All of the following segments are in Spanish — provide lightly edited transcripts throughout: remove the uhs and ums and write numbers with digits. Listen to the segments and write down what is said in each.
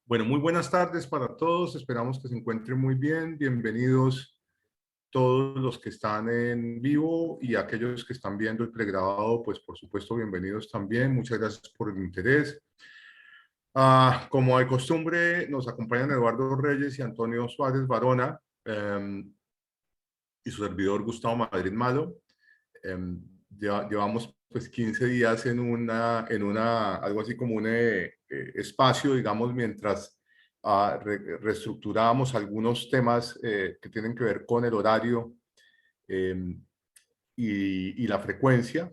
Bueno, muy buenas tardes para todos. Esperamos que se encuentren muy bien. Bienvenidos todos los que están en vivo y aquellos que están viendo el pregrabado, pues por supuesto, bienvenidos también. Muchas gracias por el interés. Como de costumbre, nos acompañan Eduardo Reyes y Antonio Suárez Varona y su servidor Gustavo Madrid Malo. Llevamos pues 15 días en una algo así como un espacio, digamos, mientras reestructurábamos algunos temas que tienen que ver con el horario eh, y la frecuencia.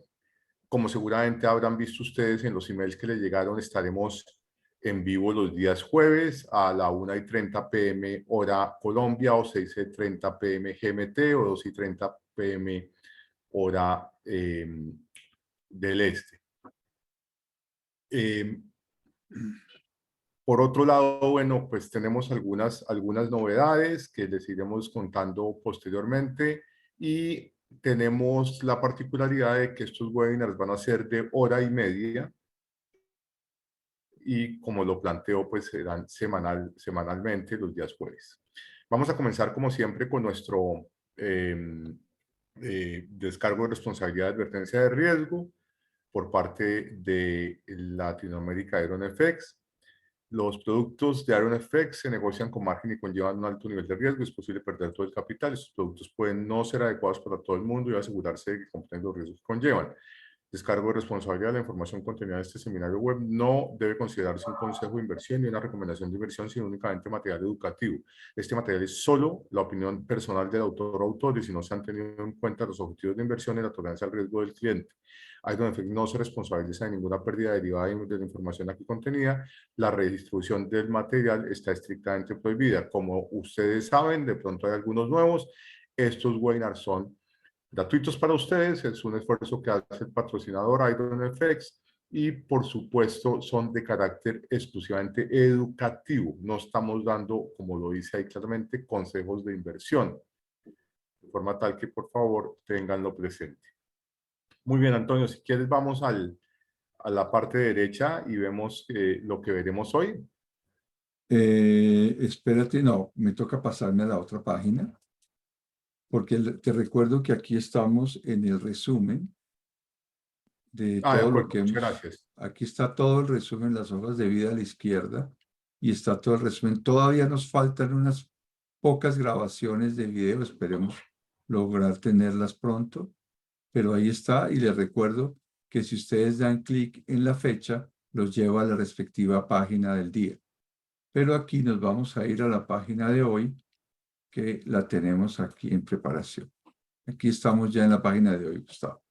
Como seguramente habrán visto ustedes en los emails que les llegaron, estaremos en vivo los días jueves a la 1:30 p.m. hora Colombia o 6:30 p.m. GMT o 2:30 p.m. hora del este. Eh, por otro lado, bueno, pues tenemos algunas novedades que les iremos contando posteriormente y tenemos la particularidad de que estos webinars van a ser de hora y media y como lo planteo, pues serán semanalmente los días jueves. Vamos a comenzar como siempre con nuestro descargo de responsabilidad de advertencia de riesgo por parte de Latinoamérica Iron FX. Los productos de Iron FX se negocian con margen y conllevan un alto nivel de riesgo. Es posible perder todo el capital. Estos productos pueden no ser adecuados para todo el mundo y asegurarse de que cumplen los riesgos que conllevan. Descargo de responsabilidad. La información contenida en este seminario web no debe considerarse un consejo de inversión ni una recomendación de inversión, sino únicamente material educativo. Este material es solo la opinión personal del autor o autores y no se han tenido en cuenta los objetivos de inversión y la tolerancia al riesgo del cliente. IronFX no se responsabiliza de ninguna pérdida derivada de la información aquí contenida. La redistribución del material está estrictamente prohibida. Como ustedes saben, de pronto hay algunos nuevos. Estos webinars son gratuitos para ustedes, es un esfuerzo que hace el patrocinador IronFX y por supuesto son de carácter exclusivamente educativo. No estamos dando, como lo dice ahí claramente, consejos de inversión, de forma tal que por favor tenganlo presente. Muy bien, Antonio, si quieres vamos a la parte derecha y vemos lo que veremos hoy. Espérate, no, me toca pasarme a la otra página, porque te recuerdo que aquí estamos en el resumen de De todo lo acuerdo, que muchas hemos. gracias. Aquí está todo el resumen, las hojas de vida a la izquierda, y está todo el resumen. Todavía nos faltan unas pocas grabaciones de video, esperemos lograr tenerlas pronto, pero ahí está, y les recuerdo que si ustedes dan clic en la fecha, los lleva a la respectiva página del día. Pero aquí nos vamos a ir a la página de hoy, que la tenemos aquí en preparación. Aquí estamos ya en la página de hoy, Gustavo.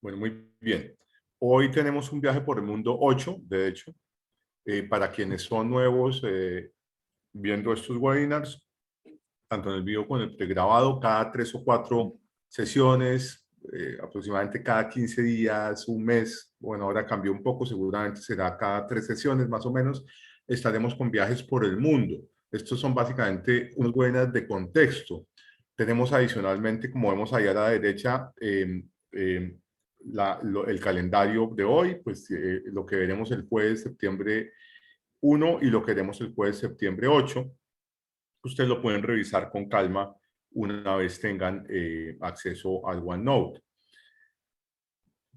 Bueno, muy bien. Hoy tenemos un viaje por el mundo 8, de hecho, para quienes son nuevos viendo estos webinars, tanto en el video como en el pregrabado, cada 3 o 4 sesiones, aproximadamente cada 15 días, un mes, bueno, ahora cambió un poco, seguramente será cada 3 sesiones más o menos, estaremos con viajes por el mundo. Estos son básicamente unos webinars de contexto. Tenemos adicionalmente, como vemos ahí a la derecha, el calendario de hoy, pues lo que veremos el jueves septiembre 1 y lo que veremos el jueves septiembre 8. Ustedes lo pueden revisar con calma una vez tengan acceso al OneNote.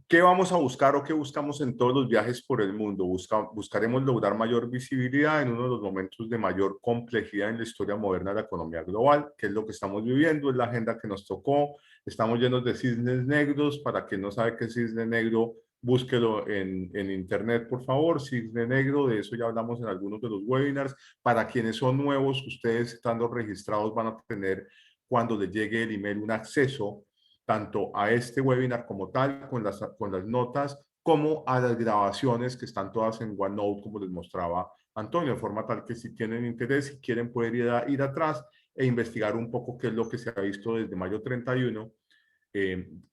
¿Qué vamos a buscar o qué buscamos en todos los viajes por el mundo? Buscaremos lograr mayor visibilidad en uno de los momentos de mayor complejidad en la historia moderna de la economía global, que es lo que estamos viviendo, es la agenda que nos tocó. Estamos llenos de cisnes negros. Para quien no sabe qué es cisne negro, búsquelo en internet, por favor. Cisne negro, de eso ya hablamos en algunos de los webinars. Para quienes son nuevos, ustedes estando registrados van a tener, cuando les llegue el email, un acceso tanto a este webinar como tal, con las notas, como a las grabaciones que están todas en OneNote, como les mostraba Antonio, de forma tal que si tienen interés, si quieren poder ir atrás e investigar un poco qué es lo que se ha visto desde mayo 31,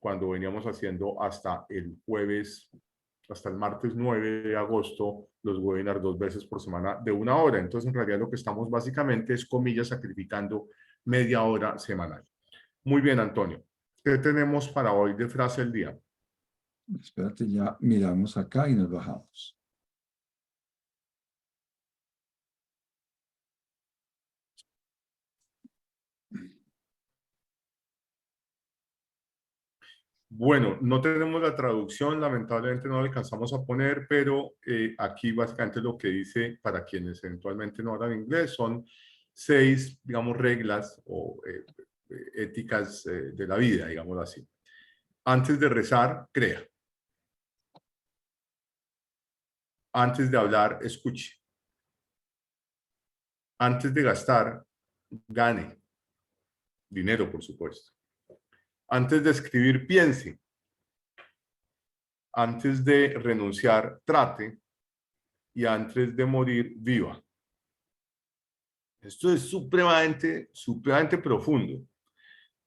cuando veníamos haciendo hasta el jueves, hasta el martes 9 de agosto, los webinars 2 veces por semana de 1 hora. Entonces, en realidad lo que estamos básicamente es, comillas, sacrificando media hora semanal. Muy bien, Antonio. ¿Qué tenemos para hoy de frase del día? Espérate, ya miramos acá y nos bajamos. Bueno, no tenemos la traducción, lamentablemente no la alcanzamos a poner, pero aquí básicamente lo que dice, para quienes eventualmente no hablan inglés, son 6, digamos, reglas o éticas de la vida, digámoslo así. Antes de rezar, crea. Antes de hablar, escuche. Antes de gastar, gane. Dinero, por supuesto. Antes de escribir, piense. Antes de renunciar, trate. Y antes de morir, viva. Esto es supremamente profundo.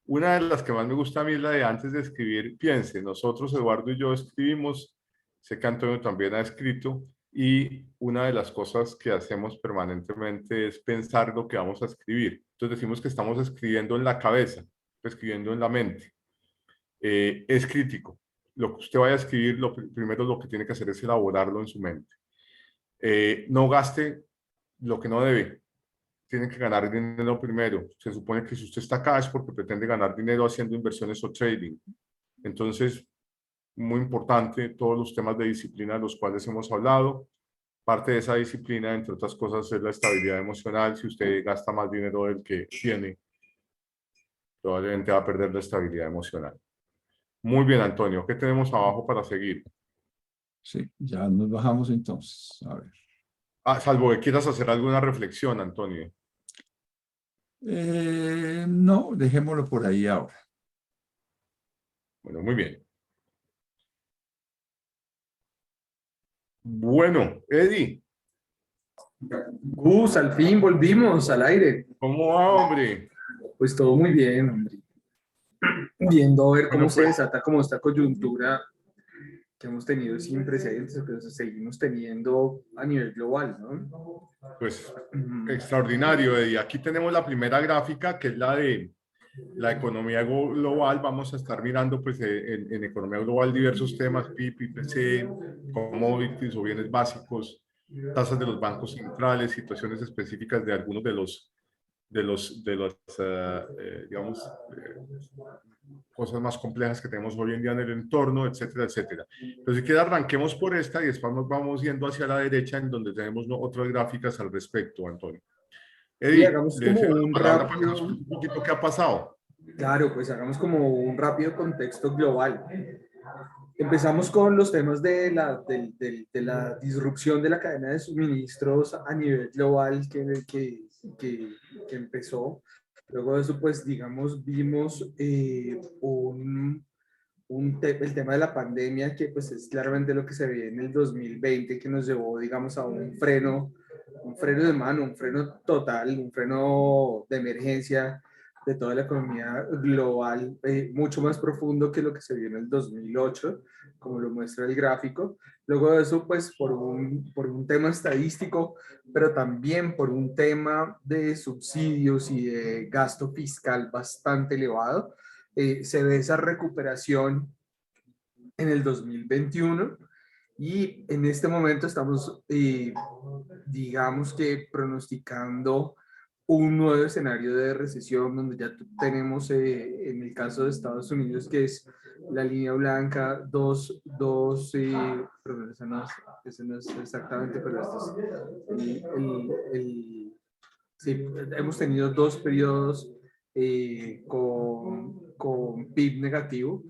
Una de las que más me gusta a mí es la de antes de escribir, piense. Nosotros, Eduardo y yo, escribimos, sé que Antonio también ha escrito, y una de las cosas que hacemos permanentemente es pensar lo que vamos a escribir. Entonces decimos que estamos escribiendo en la cabeza, escribiendo en la mente. Es crítico. Lo que usted vaya a escribir, primero lo que tiene que hacer es elaborarlo en su mente. No gaste lo que no debe. Tiene que ganar dinero primero. Se supone que si usted está acá es porque pretende ganar dinero haciendo inversiones o trading. Entonces, muy importante, todos los temas de disciplina de los cuales hemos hablado. Parte de esa disciplina, entre otras cosas, es la estabilidad emocional. Si usted gasta más dinero del que tiene, probablemente va a perder la estabilidad emocional. Muy bien, Antonio. ¿Qué tenemos abajo para seguir? Sí, ya nos bajamos entonces. A ver. Salvo que quieras hacer alguna reflexión, Antonio. No, dejémoslo por ahí ahora. Bueno, muy bien. Bueno, Eddie, Gus, al fin volvimos al aire. ¿cómo va, hombre? Pues todo muy bien, hombre. Viendo a ver cómo Bueno, se pues, desata como esta coyuntura que hemos tenido sin precedentes, que seguimos teniendo a nivel global, ¿no? pues extraordinario, Eddie. Aquí tenemos la primera gráfica, que es la de la economía global. Vamos a estar mirando, pues, en economía global diversos temas, PIB, IPC, commodities o bienes básicos, tasas de los bancos centrales, situaciones específicas de algunos digamos, cosas más complejas que tenemos hoy en día en el entorno, etcétera, etcétera. Pero si queda, arranquemos por esta y después nos vamos yendo hacia la derecha, en donde tenemos otras gráficas al respecto, Antonio. Y Eddie, hagamos le como cedo un la palabra para que nos rápido, cuente un poquito qué ha pasado. claro, pues hagamos como un rápido contexto global. Empezamos con los temas de la disrupción de la cadena de suministros a nivel global que empezó. Luego de eso, pues, digamos, vimos el tema de la pandemia, que pues es claramente lo que se ve en el 2020, que nos llevó, digamos, a un freno de mano, un freno total, un freno de emergencia de toda la economía global, mucho más profundo que lo que se vio en el 2008, como lo muestra el gráfico. Luego de eso, pues por un tema estadístico, pero también por un tema de subsidios y de gasto fiscal bastante elevado, se ve esa recuperación en el 2021 y en este momento estamos, digamos que pronosticando un nuevo escenario de recesión donde ya tenemos en el caso de Estados Unidos, que es la línea blanca, perdón, ese no es exactamente, pero esto es sí, hemos tenido dos periodos con PIB negativo.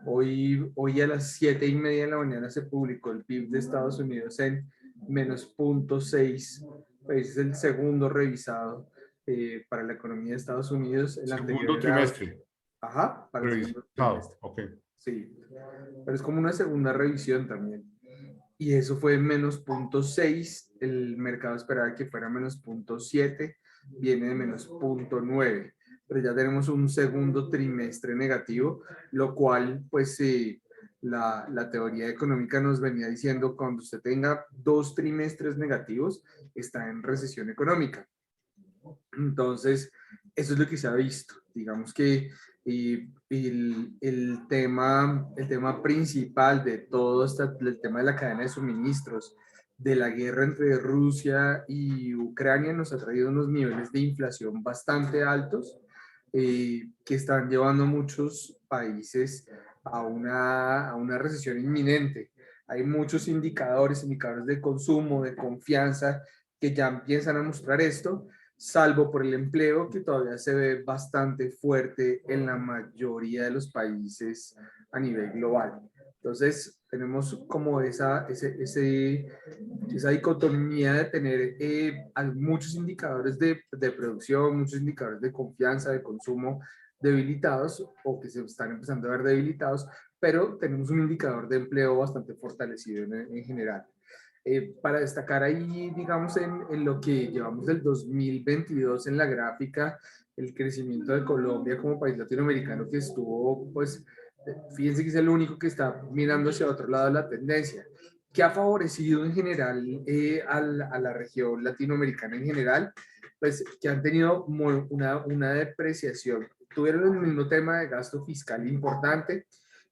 Hoy a las 7:30 de la mañana se publicó el PIB de Estados Unidos en menos 0,6. Pues es el segundo revisado para la economía de Estados Unidos. El anterior Segundo era, trimestre, ajá, para el segundo revisado. trimestre. Ok. Sí, pero es como una segunda revisión también. Y eso fue menos 0,6. El mercado esperaba que fuera menos 0,7, viene de menos 0,9, pero ya tenemos un segundo trimestre negativo, lo cual pues la teoría económica nos venía diciendo: cuando usted tenga dos trimestres negativos está en recesión económica. Entonces, eso es lo que se ha visto. Digamos que el tema principal de todo el tema de la cadena de suministros, de la guerra entre Rusia y Ucrania, nos ha traído unos niveles de inflación bastante altos, que están llevando a muchos países a una recesión inminente. Hay muchos indicadores de consumo, de confianza, que ya empiezan a mostrar esto, salvo por el empleo, que todavía se ve bastante fuerte en la mayoría de los países a nivel global. Entonces, tenemos como esa dicotomía de tener muchos indicadores de producción, muchos indicadores de confianza, de consumo debilitados o que se están empezando a ver debilitados, pero tenemos un indicador de empleo bastante fortalecido en general. Para destacar ahí, digamos, en lo que llevamos del 2022 en la gráfica, el crecimiento de Colombia como país latinoamericano que estuvo, pues, fíjense que es el único que está mirando hacia otro lado de la tendencia, que ha favorecido en general a la región latinoamericana en general, pues que han tenido una depreciación. Tuvieron el mismo tema de gasto fiscal importante,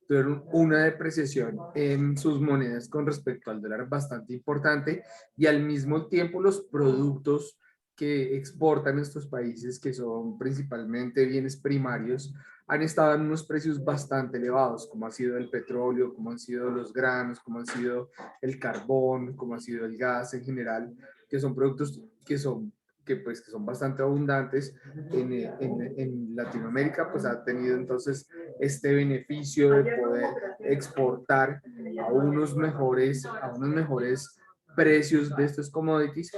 tuvieron una depreciación en sus monedas con respecto al dólar bastante importante y al mismo tiempo los productos que exportan estos países, que son principalmente bienes primarios, han estado en unos precios bastante elevados, como ha sido el petróleo, como han sido los granos, como han sido el carbón, como ha sido el gas en general, que son productos que son que son bastante abundantes en Latinoamérica, pues ha tenido entonces este beneficio de poder exportar a unos mejores precios de estos commodities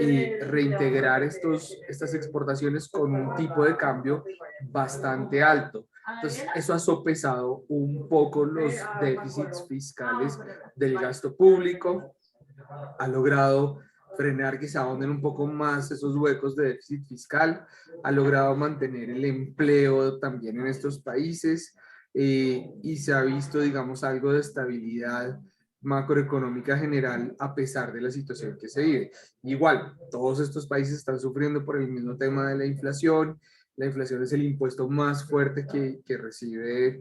y reintegrar estas exportaciones con un tipo de cambio bastante alto. Entonces, eso ha sopesado un poco los déficits fiscales del gasto público, ha logrado frenar que se ahonden un poco más esos huecos de déficit fiscal, ha logrado mantener el empleo también en estos países y se ha visto, digamos, algo de estabilidad macroeconómica general a pesar de la situación que se vive. Igual, todos estos países están sufriendo por el mismo tema de la inflación. La inflación es el impuesto más fuerte que recibe,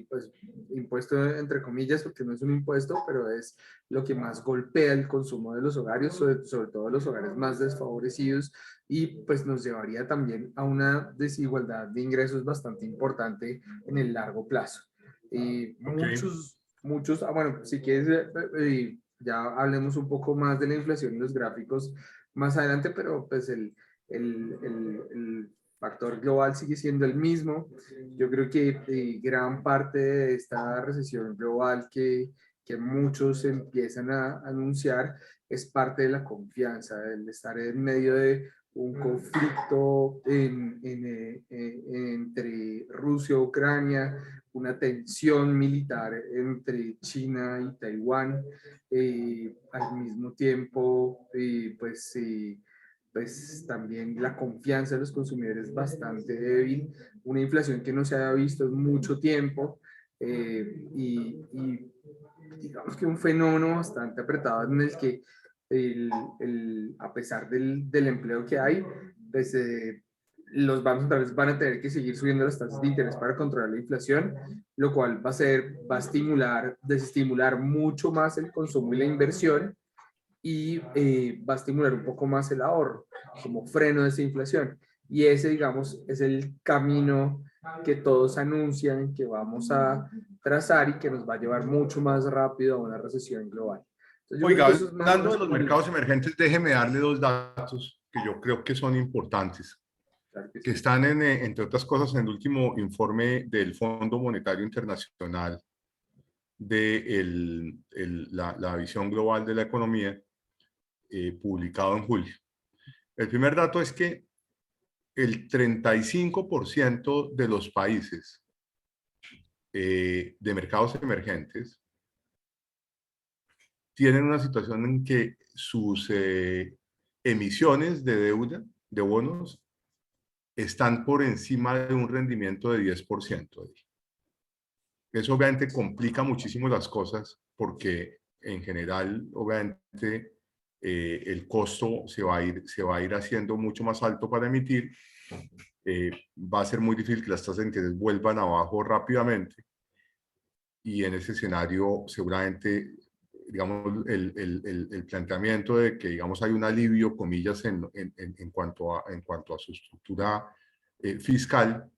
pues, impuesto entre comillas, porque no es un impuesto, pero es lo que más golpea el consumo de los hogares, sobre todo los hogares más desfavorecidos, y pues nos llevaría también a una desigualdad de ingresos bastante importante en el largo plazo. Ok. Bueno, si quieres, ya hablemos un poco más de la inflación y los gráficos más adelante, pero pues el factor global sigue siendo el mismo. Yo creo que gran parte de esta recesión global que muchos empiezan a anunciar es parte de la confianza, el estar en medio de un conflicto entre Rusia y Ucrania, una tensión militar entre China y Taiwán, al mismo tiempo, pues también la confianza de los consumidores es bastante débil, una inflación que no se había visto en mucho tiempo, y digamos que un fenómeno bastante apretado en el que a pesar del empleo que hay, pues los bancos centrales van a tener que seguir subiendo las tasas de interés para controlar la inflación, lo cual va a desestimular mucho más el consumo y la inversión y va a estimular un poco más el ahorro como freno de esa inflación. Y ese, digamos, es el camino que todos anuncian que vamos a trazar y que nos va a llevar mucho más rápido a una recesión global. Entonces, yo creo Oiga, que eso es más o hablando menos de los como mercados emergentes, déjeme darle dos datos que yo creo que son importantes, claro que que sí. están, entre otras cosas, en el último informe del Fondo Monetario Internacional de la visión global de la economía, publicado en julio. El primer dato es que el 35% de los países de mercados emergentes tienen una situación en que sus emisiones de deuda, de bonos, están por encima de un rendimiento de 10%. Eso obviamente complica muchísimo las cosas porque en general, obviamente, el costo se va a ir haciendo mucho más alto para emitir. Va a ser muy difícil que las tasas de interés vuelvan abajo rápidamente y en ese escenario seguramente, digamos, el planteamiento de que, digamos, hay un alivio, comillas, en cuanto a su estructura fiscal,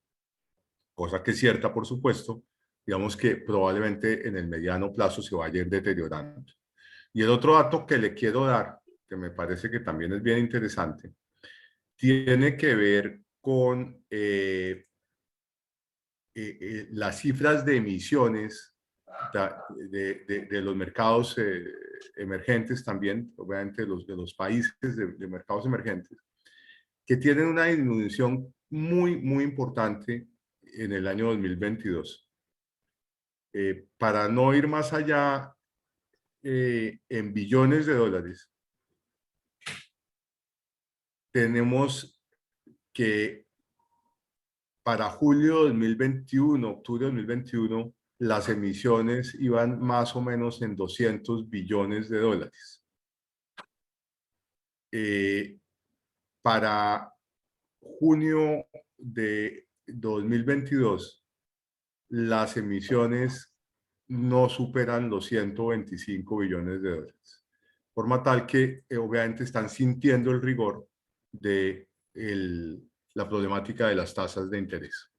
cosa que es cierta, por supuesto, digamos que probablemente en el mediano plazo se vaya a ir deteriorando. Y el otro dato que le quiero dar, que me parece que también es bien interesante, tiene que ver con las cifras de emisiones de los mercados emergentes también, obviamente de los países de mercados emergentes, que tienen una disminución muy importante en el año 2022. Para no ir más allá, en billones de dólares, tenemos que para julio de 2021, octubre de 2021, las emisiones iban más o menos en 200 billones de dólares. Para junio de 2022, las emisiones no superan los 125 billones de dólares. Forma tal que obviamente están sintiendo el rigor de la problemática de las tasas de interés.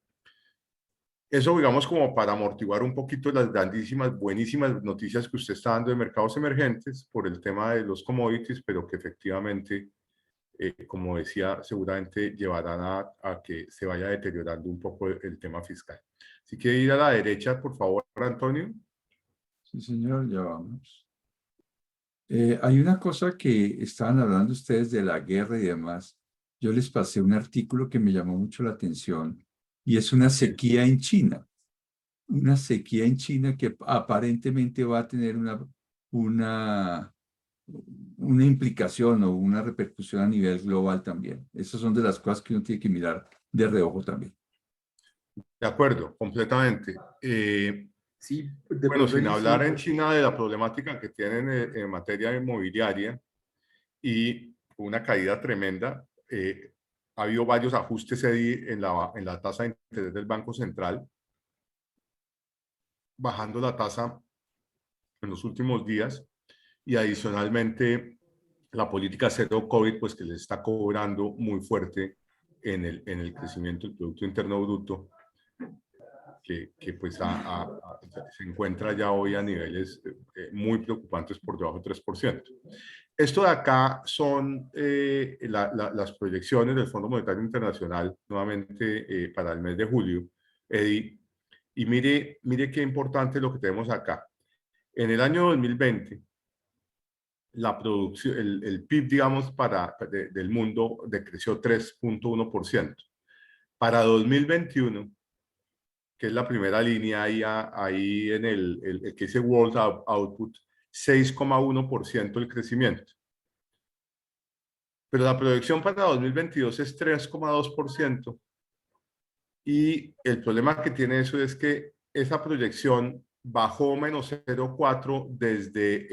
Eso, digamos, como para amortiguar un poquito las grandísimas, buenísimas noticias que usted está dando de mercados emergentes por el tema de los commodities, pero que efectivamente, como decía, seguramente llevarán a que se vaya deteriorando un poco el tema fiscal. Así que ir a la derecha, por favor, Antonio. Sí, señor, ya vamos. Hay una cosa que estaban hablando ustedes de la guerra y demás. Yo les pasé un artículo que me llamó mucho la atención y es una sequía en China. Una sequía en China que aparentemente va a tener una implicación o una repercusión a nivel global también. Esas son de las cosas que uno tiene que mirar de reojo también. De acuerdo, completamente. Sí, de Bueno, pronto sin yo hablar sí. en China de la problemática que tienen en materia inmobiliaria y una caída tremenda, ha habido varios ajustes en la tasa de interés del Banco Central, bajando la tasa en los últimos días y adicionalmente la política cero COVID, pues que les está cobrando muy fuerte en el crecimiento del Producto Interno Bruto, que pues se encuentra ya hoy a niveles muy preocupantes por debajo del 3%. Esto de acá son las proyecciones del Fondo Monetario Internacional, nuevamente para el mes de julio, Eddie, y mire qué importante lo que tenemos acá. En el año 2020, la producción, el PIB, digamos, del mundo decreció 3.1%. Para 2021, que es la primera línea ahí en el que dice World Output, 6,1% el crecimiento. Pero la proyección para 2022 es 3,2%. Y el problema que tiene eso es que esa proyección bajó menos 0,4 desde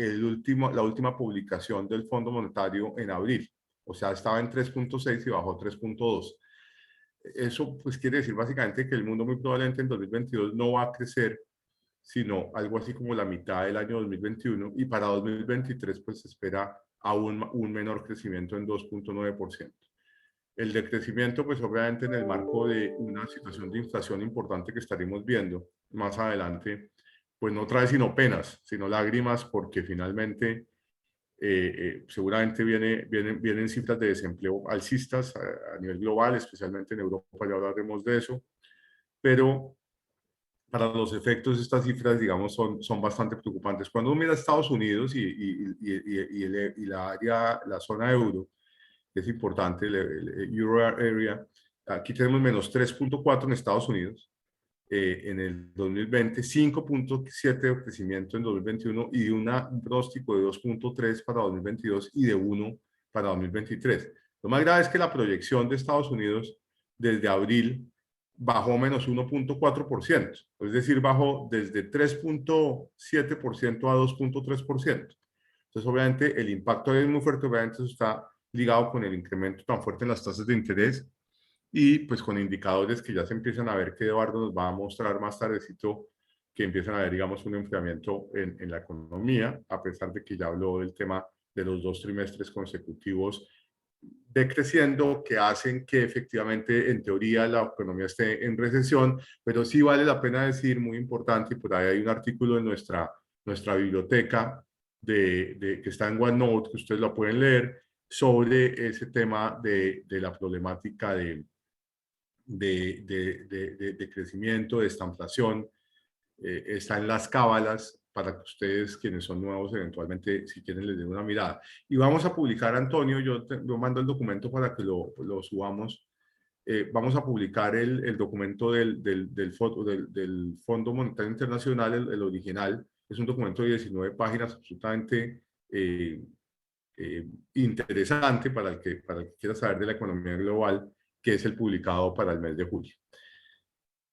la última publicación del Fondo Monetario en abril. O sea, estaba en 3.6 y bajó 3.2. Eso pues quiere decir básicamente que el mundo muy probablemente en 2022 no va a crecer, sino algo así como la mitad del año 2021, y para 2023 pues se espera aún un menor crecimiento en 2.9%. El decrecimiento pues obviamente en el marco de una situación de inflación importante que estaremos viendo más adelante, pues no trae sino penas, sino lágrimas, porque finalmente seguramente vienen cifras de desempleo alcistas a nivel global, especialmente en Europa, ya hablaremos de eso, pero para los efectos estas cifras, digamos, son bastante preocupantes. Cuando uno mira Estados Unidos y la zona euro, que es importante, el Euro Area, aquí tenemos menos 3.4 en Estados Unidos en el 2020, 5.7 de crecimiento en 2021 y un pronóstico de 2.3 para 2022 y de 1 para 2023. Lo más grave es que la proyección de Estados Unidos desde abril bajó menos 1.4%, es decir, bajó desde 3.7% a 2.3%. Entonces, obviamente, el impacto es muy fuerte, obviamente eso está ligado con el incremento tan fuerte en las tasas de interés y pues con indicadores que ya se empiezan a ver, que Eduardo nos va a mostrar más tardecito, que empiezan a ver, digamos, un enfriamiento en la economía, a pesar de que ya habló del tema de los 2 trimestres consecutivos decreciendo, que hacen que efectivamente en teoría la economía esté en recesión, pero sí vale la pena decir, muy importante, y por ahí hay un artículo en nuestra biblioteca que está en OneNote, que ustedes lo pueden leer, sobre ese tema de la problemática de crecimiento, de estanflación. Está en las cábalas para que ustedes, quienes son nuevos, eventualmente, si quieren, les den una mirada. Y vamos a publicar, Antonio, yo mando el documento para que lo subamos. Vamos a publicar el documento del Fondo Monetario Internacional, el original. Es un documento de 19 páginas, absolutamente interesante para el que quiera saber de la economía global, que es el publicado para el mes de julio.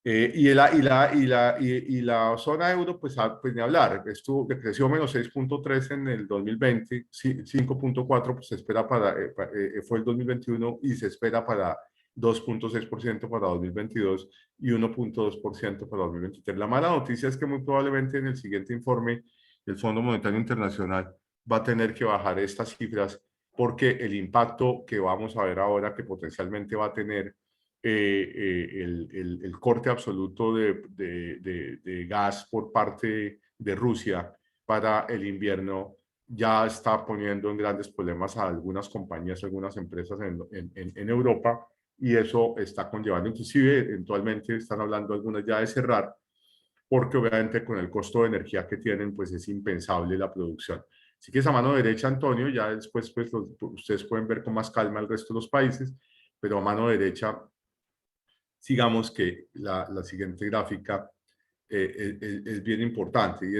Y la zona euro, pues ni hablar, creció menos 6.3 en el 2020, 5.4 pues se espera fue el 2021 y se espera para 2.6% para 2022 y 1.2% para 2023. La mala noticia es que muy probablemente en el siguiente informe el Fondo Monetario Internacional va a tener que bajar estas cifras porque el impacto que vamos a ver ahora que potencialmente va a tener el corte absoluto de gas por parte de Rusia para el invierno ya está poniendo en grandes problemas a algunas compañías, algunas empresas en Europa, y eso está conllevando, inclusive eventualmente están hablando algunas ya de cerrar, porque obviamente con el costo de energía que tienen, pues es impensable la producción. Así que esa mano derecha, Antonio, ya después pues, ustedes pueden ver con más calma el resto de los países, pero a mano derecha, sigamos que la siguiente gráfica es bien importante y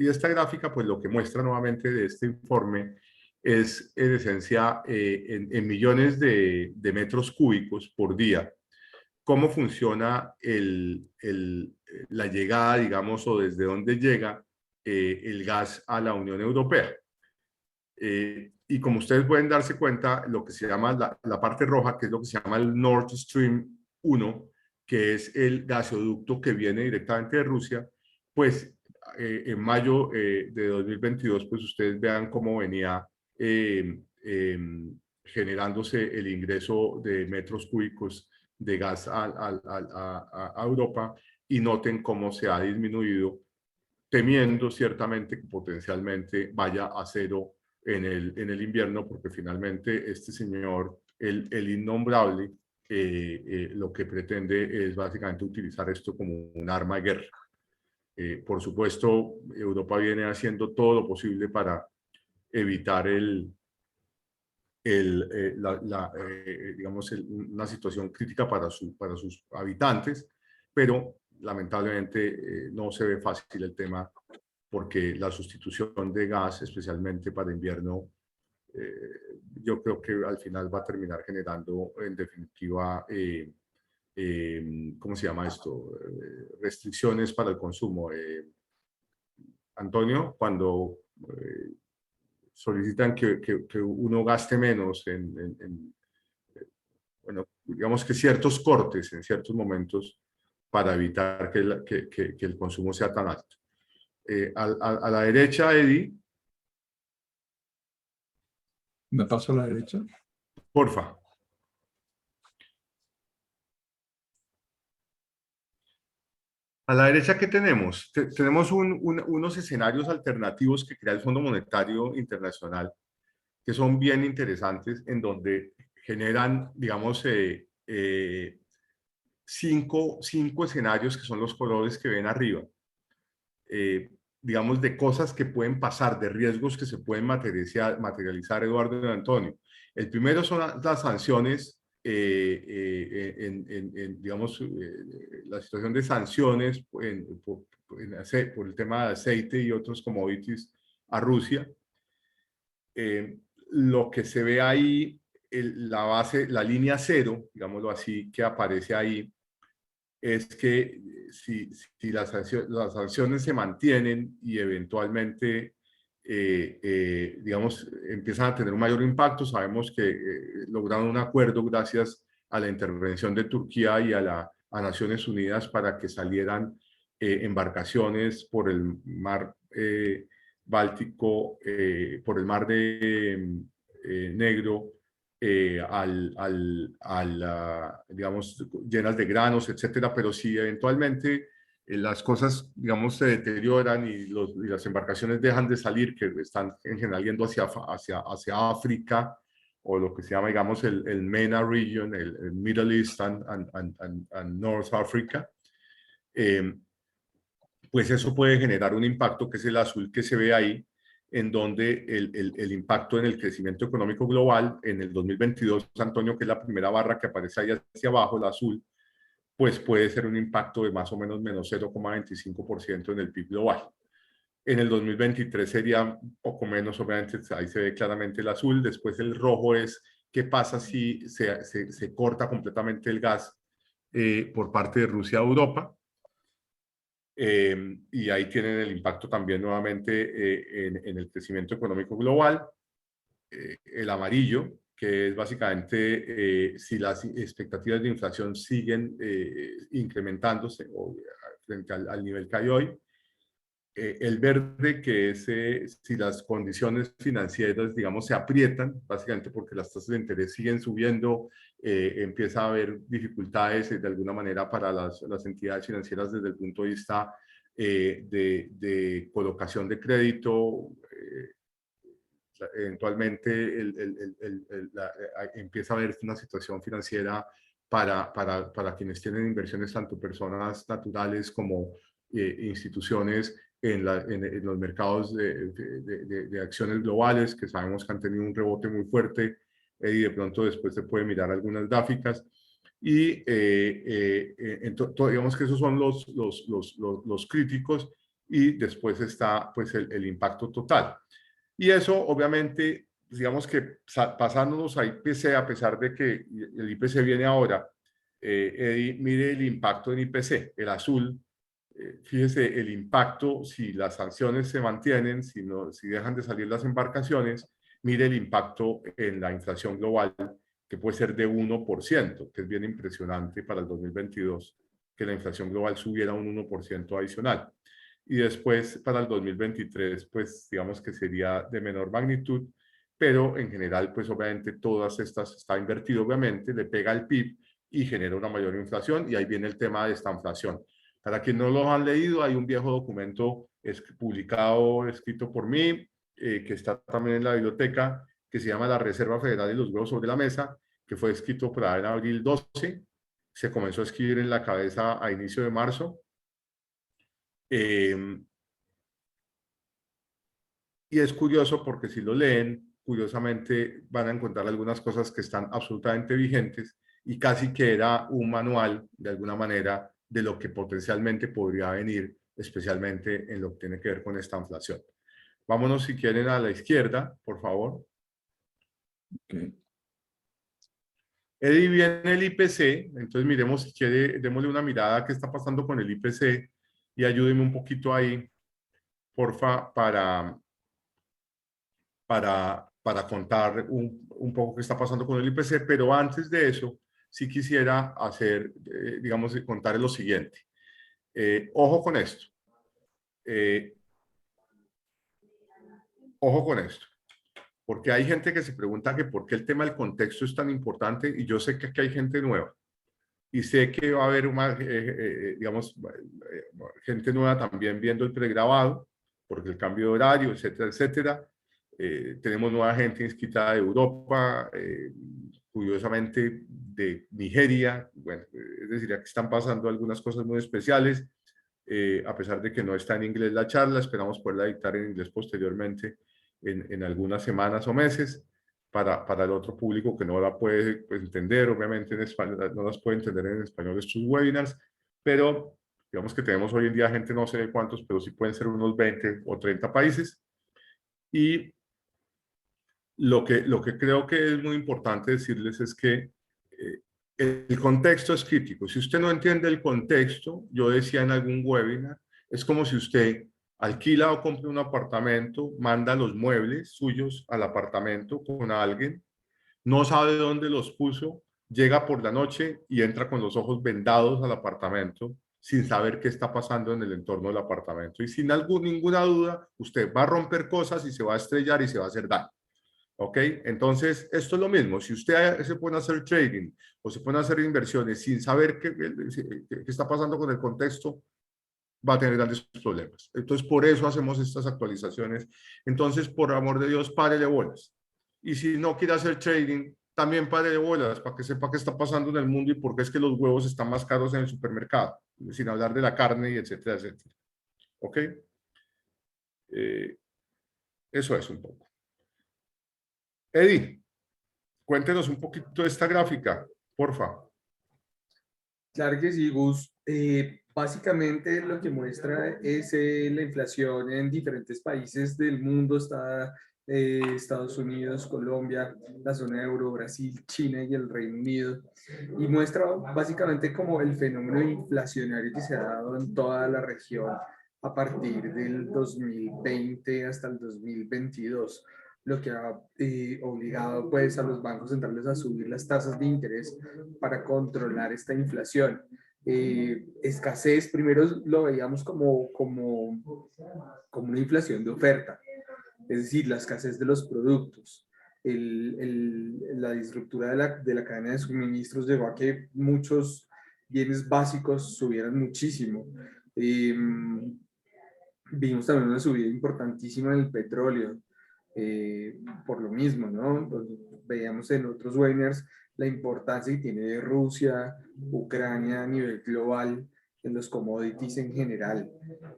esta gráfica pues lo que muestra nuevamente de este informe es en esencia en millones de metros cúbicos por día cómo funciona la llegada, digamos, o desde dónde llega el gas a la Unión Europea. Y como ustedes pueden darse cuenta, lo que se llama la parte roja, que es lo que se llama el Nord Stream 1, que es el gasoducto que viene directamente de Rusia, pues en mayo de 2022, pues ustedes vean cómo venía generándose el ingreso de metros cúbicos de gas a Europa, y noten cómo se ha disminuido, temiendo ciertamente que potencialmente vaya a cero en el invierno, porque finalmente este señor, el innombrable, lo que pretende es básicamente utilizar esto como un arma de guerra. Por supuesto, Europa viene haciendo todo lo posible para evitar digamos, una situación crítica para sus habitantes, pero lamentablemente no se ve fácil el tema, porque la sustitución de gas, especialmente para invierno, yo creo que al final va a terminar generando, en definitiva, ¿cómo se llama esto? Restricciones para el consumo. Antonio, cuando solicitan que uno gaste menos bueno, digamos que ciertos cortes en ciertos momentos para evitar que el consumo sea tan alto. A la derecha, Eddie. ¿Me paso a la derecha? Porfa. A la derecha, ¿qué tenemos? Tenemos unos escenarios alternativos que crea el Fondo Monetario Internacional, que son bien interesantes, en donde generan, digamos, cinco escenarios, que son los colores que ven arriba, digamos, de cosas que pueden pasar, de riesgos que se pueden materializar, Eduardo y Antonio. El primero son las sanciones, digamos, la situación de sanciones por el tema de aceite y otros commodities a Rusia. Lo que se ve ahí, la línea cero, digámoslo así, que aparece ahí, es que si las sanciones se mantienen y eventualmente, digamos, empiezan a tener un mayor impacto, sabemos que lograron un acuerdo gracias a la intervención de Turquía y a Naciones Unidas para que salieran embarcaciones por el mar Báltico, por el mar de Negro, digamos, llenas de granos, etcétera, pero si eventualmente las cosas, digamos, se deterioran y las embarcaciones dejan de salir, que están en general yendo hacia África, o lo que se llama, digamos, el MENA region, el Middle East and North Africa, pues eso puede generar un impacto, que es el azul que se ve ahí, en donde el impacto en el crecimiento económico global en el 2022, Antonio, que es la primera barra que aparece ahí hacia abajo, el azul, pues puede ser un impacto de más o menos menos 0,25% en el PIB global. En el 2023 sería un poco menos, obviamente, ahí se ve claramente el azul. Después el rojo es qué pasa si se corta completamente el gas por parte de Rusia a Europa. Y ahí tienen el impacto también nuevamente en el crecimiento económico global. El amarillo, que es básicamente si las expectativas de inflación siguen incrementándose frente al nivel que hay hoy. El verde, que es si las condiciones financieras, digamos, se aprietan, básicamente porque las tasas de interés siguen subiendo, empieza a haber dificultades de alguna manera para las entidades financieras desde el punto de vista de colocación de crédito. Eventualmente empieza a haber una situación financiera para quienes tienen inversiones, tanto personas naturales como instituciones en los mercados de acciones globales, que sabemos que han tenido un rebote muy fuerte, y de pronto después se puede mirar algunas gráficas. Y digamos que esos son los críticos, y después está pues el impacto total. Y eso obviamente, digamos que pasándonos a IPC, a pesar de que el IPC viene ahora, Eddie, mire el impacto en IPC, el azul. Fíjese el impacto si las sanciones se mantienen, si dejan de salir las embarcaciones. Mire el impacto en la inflación global, que puede ser de 1%, que es bien impresionante para el 2022, que la inflación global subiera un 1% adicional. Y después para el 2023, pues digamos que sería de menor magnitud, pero en general, pues obviamente todas estas está invertido, obviamente, le pega al PIB y genera una mayor inflación, y ahí viene el tema de esta inflación. Para quienes no lo han leído, hay un viejo documento publicado, escrito por mí, que está también en la biblioteca, que se llama La Reserva Federal y los huevos sobre la mesa, que fue escrito por ahí en abril 12, se comenzó a escribir en la cabeza a inicio de marzo. Y es curioso porque si lo leen, curiosamente van a encontrar algunas cosas que están absolutamente vigentes, y casi que era un manual, de alguna manera, de lo que potencialmente podría venir, especialmente en lo que tiene que ver con esta inflación. Vámonos, si quieren, a la izquierda, por favor. Okay. Ahí viene el IPC, entonces miremos, si quiere, démosle una mirada a qué está pasando con el IPC, y ayúdenme un poquito ahí, porfa, para contar un poco qué está pasando con el IPC, pero antes de eso, sí quisiera hacer, digamos, contar lo siguiente. Ojo con esto. Ojo con esto. Porque hay gente que se pregunta que por qué el tema del contexto es tan importante, y yo sé que aquí hay gente nueva. Y sé que va a haber digamos, gente nueva también viendo el pregrabado, porque el cambio de horario, etcétera, etcétera. Tenemos nueva gente inscrita de Europa, curiosamente de Nigeria. Bueno, es decir, aquí están pasando algunas cosas muy especiales. A pesar de que no está en inglés la charla, esperamos poderla dictar en inglés posteriormente en algunas semanas o meses, para el otro público que no la puede, pues, entender, obviamente en español, no las puede entender en español estos webinars, pero digamos que tenemos hoy en día gente, no sé de cuántos, pero sí pueden ser unos 20 o 30 países. Y lo que creo que es muy importante decirles es que el contexto es crítico. Si usted no entiende el contexto, yo decía en algún webinar, es como si usted alquila o compra un apartamento, manda los muebles suyos al apartamento con alguien, no sabe dónde los puso, llega por la noche y entra con los ojos vendados al apartamento sin saber qué está pasando en el entorno del apartamento. Y sin ninguna duda, usted va a romper cosas y se va a estrellar y se va a hacer daño. ¿Ok? Entonces, esto es lo mismo. Si usted se pone a hacer trading o se pone a hacer inversiones sin saber qué está pasando con el contexto, va a tener grandes problemas. Entonces, por eso hacemos estas actualizaciones. Entonces, por amor de Dios, párele bolas. Y si no quiere hacer trading, también párele bolas para que sepa qué está pasando en el mundo y por qué es que los huevos están más caros en el supermercado, sin hablar de la carne y etcétera, etcétera. ¿Ok? Eso es un poco. Eddie, cuéntenos un poquito de esta gráfica, porfa. Claro que sí, Gus. Básicamente lo que muestra es la inflación en diferentes países del mundo. Está Estados Unidos, Colombia, la zona euro, Brasil, China y el Reino Unido. Y muestra básicamente como el fenómeno inflacionario que se ha dado en toda la región a partir del 2020 hasta el 2022, lo que ha obligado pues a los bancos centrales a subir las tasas de interés para controlar esta inflación. Escasez, primero lo veíamos como una inflación de oferta, es decir, la escasez de los productos. La disruptura de la cadena de suministros llevó a que muchos bienes básicos subieran muchísimo. Eh, Vimos también una subida importantísima en el petróleo, por lo mismo, ¿no? Pues, veíamos en otros webinars la importancia que tiene Rusia, Ucrania a nivel global en los commodities en general,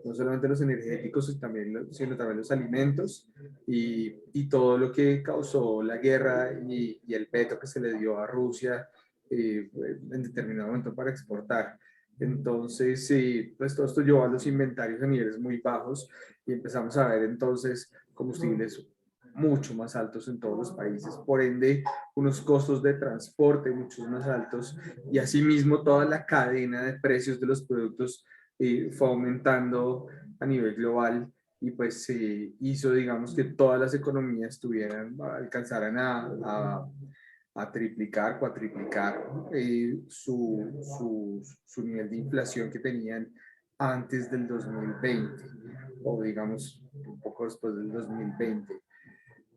no solamente los energéticos, sino también los alimentos y todo lo que causó la guerra y el veto que se le dio a Rusia en determinado momento para exportar. Entonces, sí, pues todo esto llevó a los inventarios a niveles muy bajos y empezamos a ver entonces combustibles mucho más altos en todos los países, por ende unos costos de transporte mucho más altos y asimismo toda la cadena de precios de los productos fue aumentando a nivel global y pues se hizo, digamos, que todas las economías alcanzaran a triplicar, cuatriplicar su nivel de inflación que tenían antes del 2020 o digamos un poco después del 2020.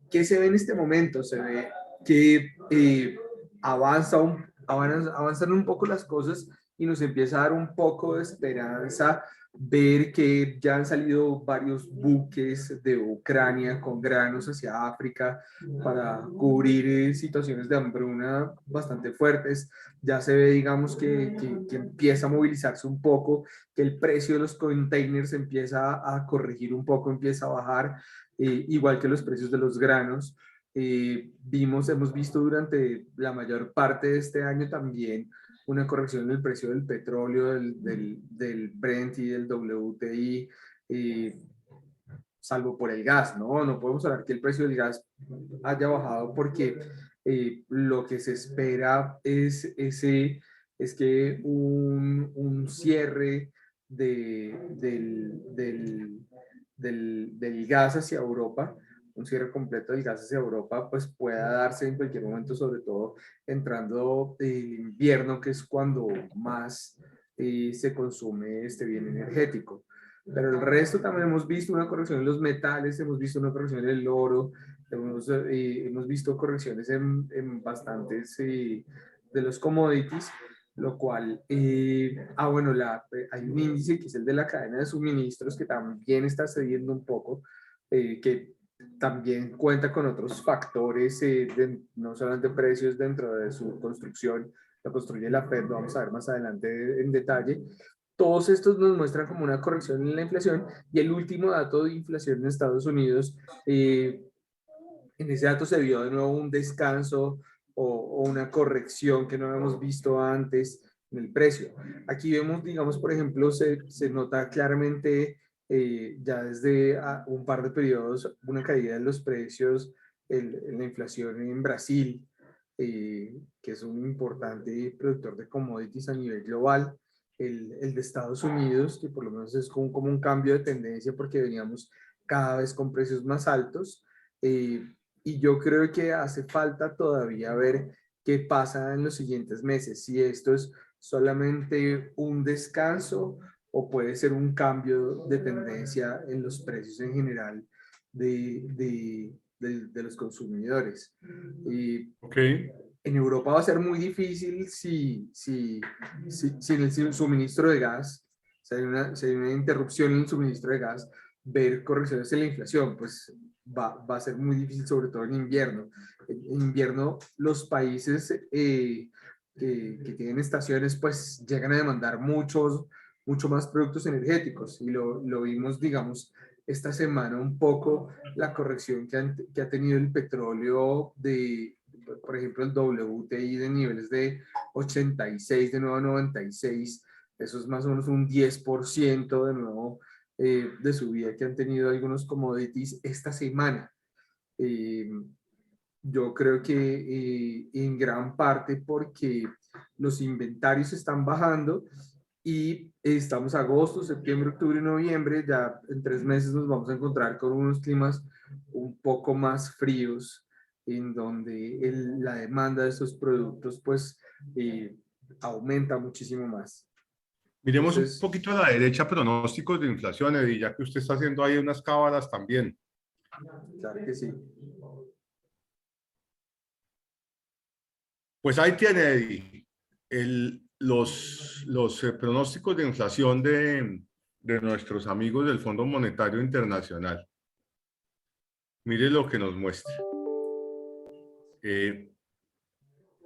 ¿Qué se ve en este momento? Se ve que avanzan un poco las cosas y nos empieza a dar un poco de esperanza ver que ya han salido varios buques de Ucrania con granos hacia África para cubrir situaciones de hambruna bastante fuertes. Ya se ve, digamos, que empieza a movilizarse un poco, que el precio de los containers empieza a corregir un poco, empieza a bajar, igual que los precios de los granos. Hemos visto durante la mayor parte de este año también una corrección en el precio del petróleo, del Brent y del WTI, salvo por el gas, ¿no? No podemos hablar que el precio del gas haya bajado porque lo que se espera es que un cierre del gas hacia Europa, un cierre completo del gas hacia Europa, pues pueda darse en cualquier momento, sobre todo entrando el invierno, que es cuando más se consume este bien energético. Pero el resto también hemos visto una corrección en los metales, hemos visto una corrección en el oro, hemos visto correcciones en bastantes de los commodities, lo cual, bueno, hay un índice que es el de la cadena de suministros que también está cediendo un poco, que también cuenta con otros factores, no solamente precios dentro de su construcción, lo construye la Fed, lo vamos a ver más adelante en detalle. Todos estos nos muestran como una corrección en la inflación y el último dato de inflación en Estados Unidos, en ese dato se vio de nuevo un descanso o una corrección que no habíamos visto antes en el precio. Aquí vemos, digamos, por ejemplo, se nota claramente ya desde un par de periodos una caída en los precios, en la inflación en Brasil, que es un importante productor de commodities a nivel global. El de Estados Unidos, que por lo menos es como un cambio de tendencia porque veníamos cada vez con precios más altos. Y yo creo que hace falta todavía ver qué pasa en los siguientes meses, si esto es solamente un descanso o puede ser un cambio de tendencia en los precios en general de de los consumidores. Y Ok. en Europa va a ser muy difícil si en el suministro de gas, si hay una interrupción en el suministro de gas, ver correcciones en la inflación, pues va a ser muy difícil, sobre todo en invierno. En invierno los países que tienen estaciones pues llegan a demandar mucho más productos energéticos y lo vimos, digamos, esta semana un poco la corrección que ha tenido el petróleo por ejemplo, el WTI de niveles de 86, de nuevo a 96, eso es más o menos un 10% de nuevo de subida que han tenido algunos commodities esta semana. Yo creo que en gran parte porque los inventarios están bajando y estamos agosto, septiembre, octubre y noviembre, ya en 3 meses nos vamos a encontrar con unos climas un poco más fríos en donde la demanda de estos productos pues aumenta muchísimo más. Miremos un Entonces, poquito a la derecha pronósticos de inflación, Eddie, ya que usted está haciendo ahí unas cábalas también. claro que sí. Pues ahí tiene, Eddie, los pronósticos de inflación de nuestros amigos del Fondo Monetario Internacional. Mire lo que nos muestra.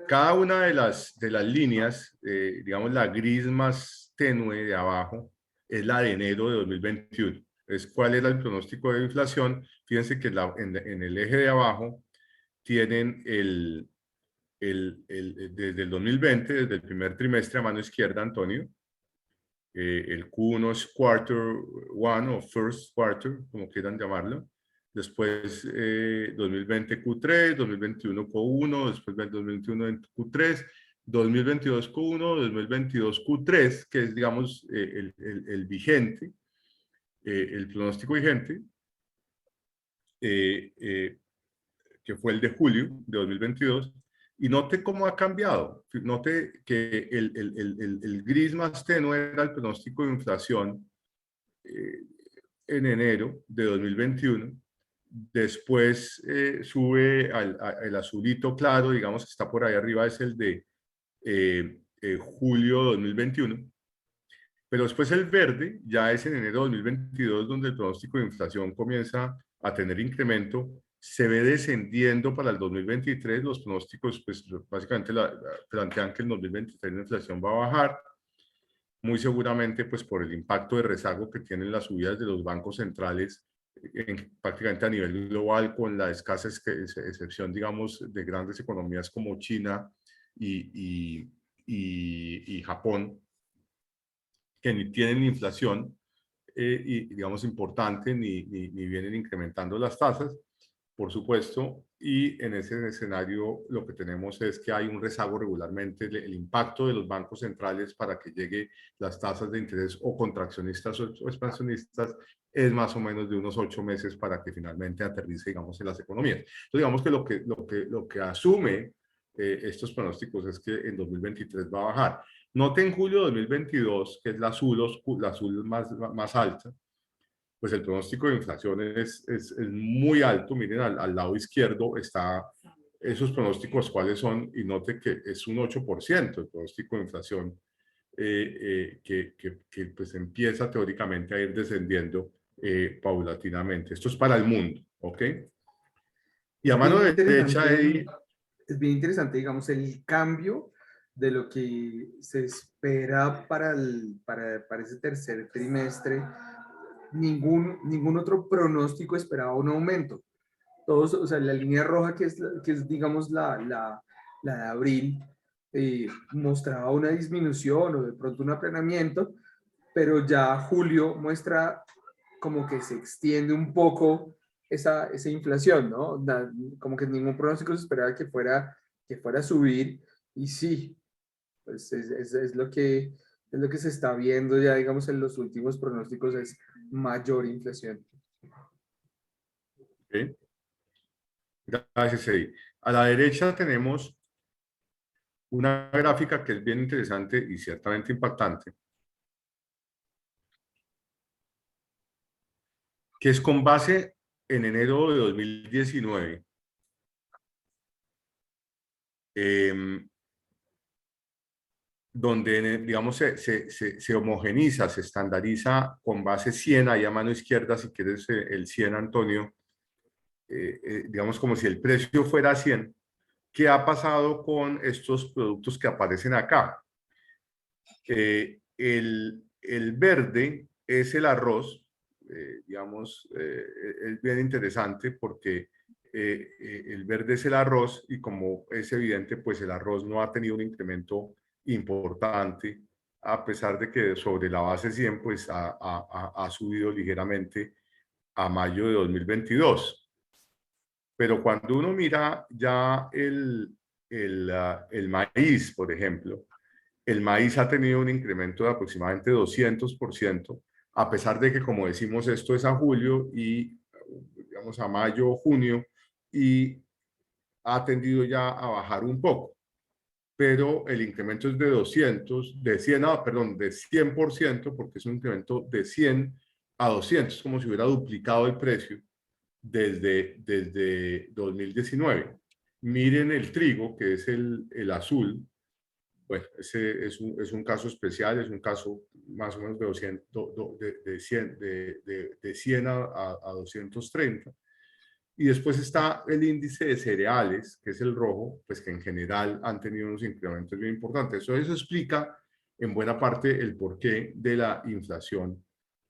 Cada una de las líneas, digamos la gris más tenue de abajo, es la de enero de 2021. Es cuál era el pronóstico de inflación. Fíjense que en el eje de abajo tienen desde el 2020, desde el primer trimestre a mano izquierda, Antonio. El Q1 es quarter one o first quarter, como quieran llamarlo. Después 2020 Q3, 2021 Q1, después 2021 Q3, 2022 Q1, 2022 Q3, que es, digamos, el vigente, el pronóstico vigente, que fue el de julio de 2022. Y note cómo ha cambiado. Note que el gris más tenue era el pronóstico de inflación en enero de 2021. Después sube el azulito claro, digamos que está por ahí arriba, es el de julio de 2021. Pero después el verde ya es en enero de 2022, donde el pronóstico de inflación comienza a tener incremento. Se ve descendiendo para el 2023. Los pronósticos, pues básicamente plantean que en 2023 la inflación va a bajar, muy seguramente pues por el impacto de rezago que tienen las subidas de los bancos centrales prácticamente a nivel global, con la escasa excepción, digamos, de grandes economías como China y Japón, que ni tienen inflación, y digamos importante, ni vienen incrementando las tasas, por supuesto, y en ese escenario lo que tenemos es que hay un rezago regularmente, el impacto de los bancos centrales para que llegue las tasas de interés o contraccionistas o expansionistas es más o menos de unos 8 meses para que finalmente aterrice, digamos, en las economías. Entonces, digamos que lo que asume estos pronósticos es que en 2023 va a bajar. Note en julio de 2022, que es la azul más alta, pues el pronóstico de inflación es muy alto. Miren, al lado izquierdo está esos pronósticos cuáles son, y note que es un 8% el pronóstico de inflación, que pues empieza teóricamente a ir descendiendo paulatinamente. Esto es para el mundo, ¿ok? Y a Es mano bien derecha interesante, es bien interesante, digamos, el cambio de lo que se espera para ese tercer trimestre. Ningún otro pronóstico esperaba un aumento. Todos, o sea, la línea roja que es digamos, la de abril, mostraba una disminución o de pronto un aplanamiento, pero ya julio muestra como que se extiende un poco esa inflación, ¿no? Como que ningún pronóstico se esperaba que fuera a subir, y sí, pues es lo que se está viendo ya, digamos, en los últimos pronósticos, es mayor inflación. ¿ok? Gracias, Eddie. A la derecha tenemos una gráfica que es bien interesante y ciertamente impactante, que es con base en enero de 2019, donde, digamos, se homogeniza, se estandariza con base 100, ahí a mano izquierda, si quieres, el 100, Antonio, digamos como si el precio fuera 100. ¿Qué ha pasado con estos productos que aparecen acá? El verde es el arroz, digamos, es bien interesante porque el verde es el arroz y como es evidente, pues el arroz no ha tenido un incremento importante, a pesar de que sobre la base 100, pues ha subido ligeramente a mayo de 2022. Pero cuando uno mira ya el maíz, por ejemplo, el maíz ha tenido un incremento de aproximadamente 200%, a pesar de que, como decimos, esto es a julio y, digamos, a mayo, junio, y ha tendido ya a bajar un poco. Pero el incremento es de 100%, porque es un incremento de 100 a 200, como si hubiera duplicado el precio desde 2019. Miren el trigo, que es el azul. Bueno, ese es un caso especial, es un caso más o menos de 200, de 100 a 230. Y después está el índice de cereales, que es el rojo, pues que en general han tenido unos incrementos bien importantes. Eso explica en buena parte el porqué de la inflación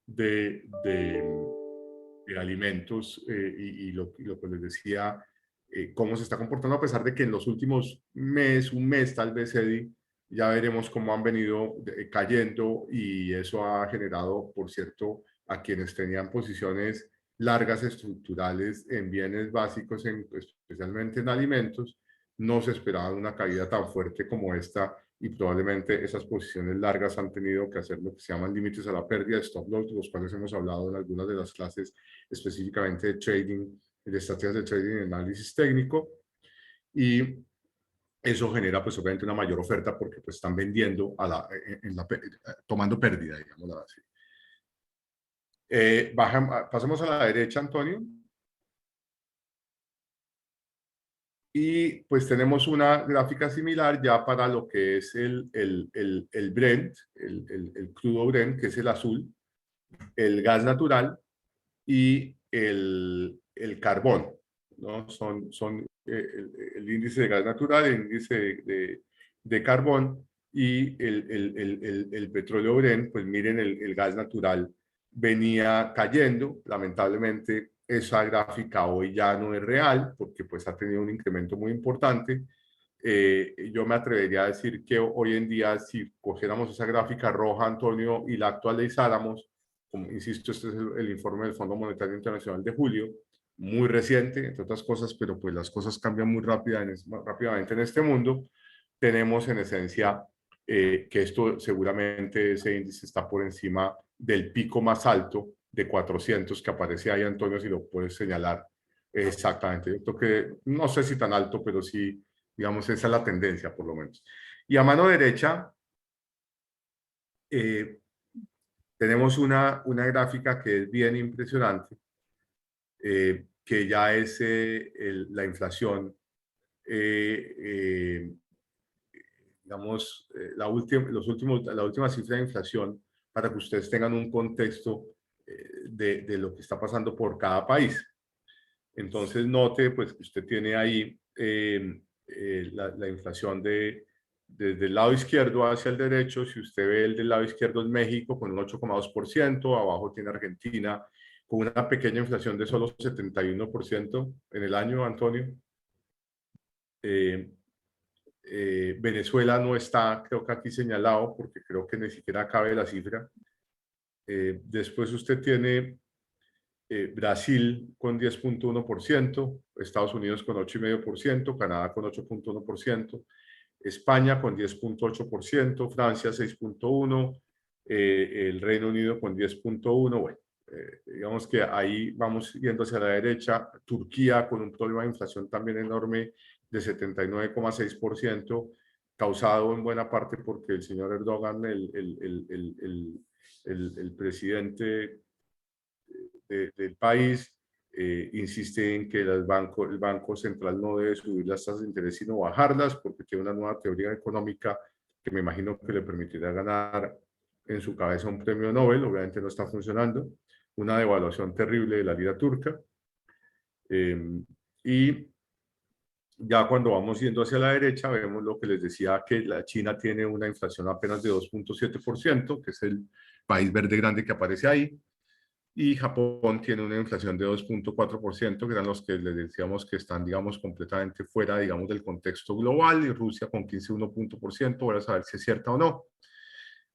de alimentos y lo que les decía, cómo se está comportando, a pesar de que en los últimos un mes tal vez, Eddie, ya veremos cómo han venido cayendo y eso ha generado, por cierto, a quienes tenían posiciones largas estructurales en bienes básicos, especialmente en alimentos, no se esperaba una caída tan fuerte como esta y probablemente esas posiciones largas han tenido que hacer lo que se llaman límites a la pérdida de stop loss, de los cuales hemos hablado en algunas de las clases específicamente de trading, de estrategias de trading y análisis técnico, y eso genera pues obviamente una mayor oferta porque pues están vendiendo tomando pérdida, digamos así. Pasemos a la derecha, Antonio. Y pues tenemos una gráfica similar ya para lo que es el Brent, el crudo Brent, que es el azul, el gas natural y el carbón, ¿no? Son el índice de gas natural, el índice de carbón y el petróleo Brent. Pues miren, el gas natural venía cayendo, lamentablemente esa gráfica hoy ya no es real porque pues ha tenido un incremento muy importante. Yo me atrevería a decir que hoy en día, si cogiéramos esa gráfica roja, Antonio, y la actualizáramos, como insisto, este es el informe del Fondo Monetario Internacional de julio, muy reciente, entre otras cosas, pero pues las cosas cambian muy rápidamente en este mundo. Tenemos en esencia que esto seguramente ese índice está por encima del pico más alto de 400 que aparece ahí, Antonio, si lo puedes señalar exactamente. Yo creo que no sé si tan alto, pero sí, digamos, esa es la tendencia por lo menos. Y a mano derecha tenemos una gráfica que es bien impresionante, que ya es la inflación, digamos, la última cifra de inflación, para que ustedes tengan un contexto de lo que está pasando por cada país. Entonces, note pues que usted tiene ahí la inflación desde el lado izquierdo hacia el derecho. Si usted ve el del lado izquierdo es México con un 8,2%, abajo tiene Argentina con una pequeña inflación de solo 71% en el año, Antonio. Venezuela no está, creo que aquí señalado, porque creo que ni siquiera cabe la cifra. Después usted tiene Brasil con 10,1%, Estados Unidos con 8,5%, Canadá con 8,1%, España con 10,8%, Francia 6,1%, el Reino Unido con 10,1%. Bueno, digamos que ahí vamos yendo hacia la derecha. Turquía con un problema de inflación también enorme de 79,6%, causado en buena parte porque el señor Erdogan, el presidente del país, insiste en que el Banco Central no debe subir las tasas de interés sino bajarlas porque tiene una nueva teoría económica que me imagino que le permitirá ganar en su cabeza un premio Nobel. Obviamente no está funcionando. Una devaluación terrible de la lira turca. Y ya cuando vamos yendo hacia la derecha, vemos lo que les decía, que la China tiene una inflación apenas de 2.7%, que es el país verde grande que aparece ahí, y Japón tiene una inflación de 2.4%, que eran los que les decíamos que están, digamos, completamente fuera, digamos, del contexto global, y Rusia con 15.1%, voy a saber si es cierta o no.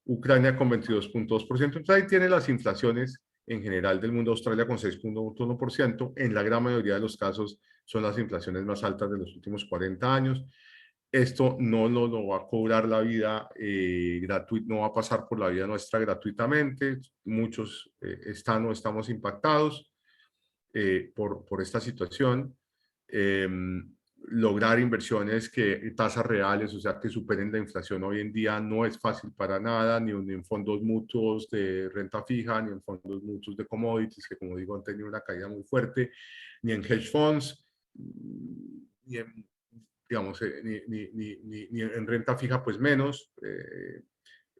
Ucrania con 22.2%, entonces ahí tiene las inflaciones en general del mundo. Australia con 6.1%, en la gran mayoría de los casos son las inflaciones más altas de los últimos 40 años. Esto no nos lo va a cobrar la vida gratuita, no va a pasar por la vida nuestra gratuitamente. Muchos están o estamos impactados por esta situación. Lograr inversiones que tasas reales, o sea, que superen la inflación hoy en día no es fácil para nada, ni en fondos mutuos de renta fija, ni en fondos mutuos de commodities, que como digo han tenido una caída muy fuerte, ni en hedge funds, ni en, digamos, ni en renta fija, pues menos.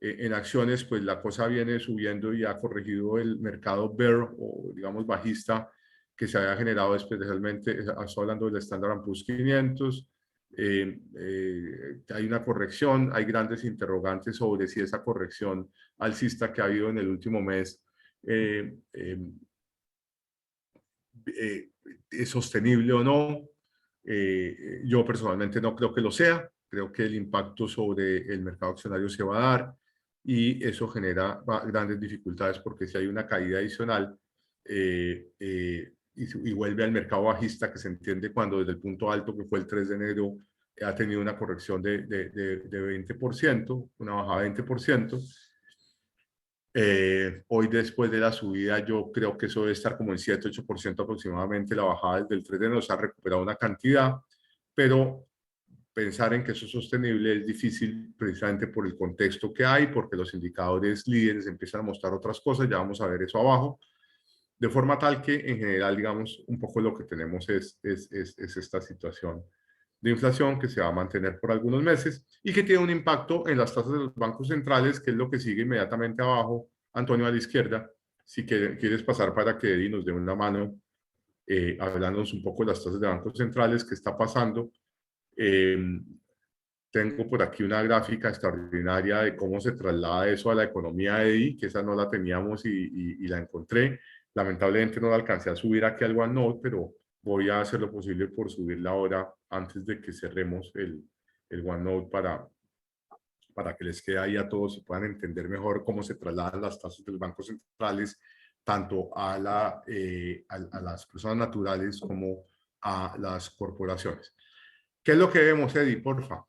En acciones, pues la cosa viene subiendo y ha corregido el mercado bear o digamos bajista que se había generado especialmente, estoy hablando del Standard & Poor's 500. Hay una corrección, hay grandes interrogantes sobre si esa corrección alcista que ha habido en el último mes es sostenible o no. Yo personalmente no creo que lo sea, creo que el impacto sobre el mercado accionario se va a dar y eso genera grandes dificultades porque si hay una caída adicional y vuelve al mercado bajista, que se entiende cuando desde el punto alto que fue el 3 de enero ha tenido una corrección de 20%, una bajada de 20%. Hoy después de la subida yo creo que eso debe estar como en 7-8% aproximadamente la bajada desde el 3 de enero, se ha recuperado una cantidad, pero pensar en que eso es sostenible es difícil precisamente por el contexto que hay, porque los indicadores líderes empiezan a mostrar otras cosas, ya vamos a ver eso abajo, de forma tal que en general, digamos, un poco lo que tenemos es esta situación de inflación que se va a mantener por algunos meses y que tiene un impacto en las tasas de los bancos centrales, que es lo que sigue inmediatamente abajo, Antonio, a la izquierda. Si quieres pasar para que Eddie nos dé una mano hablándonos un poco de las tasas de bancos centrales, qué está pasando. Tengo por aquí una gráfica extraordinaria de cómo se traslada eso a la economía Eddie, que esa no la teníamos y la encontré. Lamentablemente no la alcancé a subir aquí al OneNote, pero voy a hacer lo posible por subirla ahora antes de que cerremos el OneNote para que les quede ahí a todos y puedan entender mejor cómo se trasladan las tasas de los bancos centrales, tanto a las personas naturales como a las corporaciones. ¿Qué es lo que vemos, Eddie? Porfa.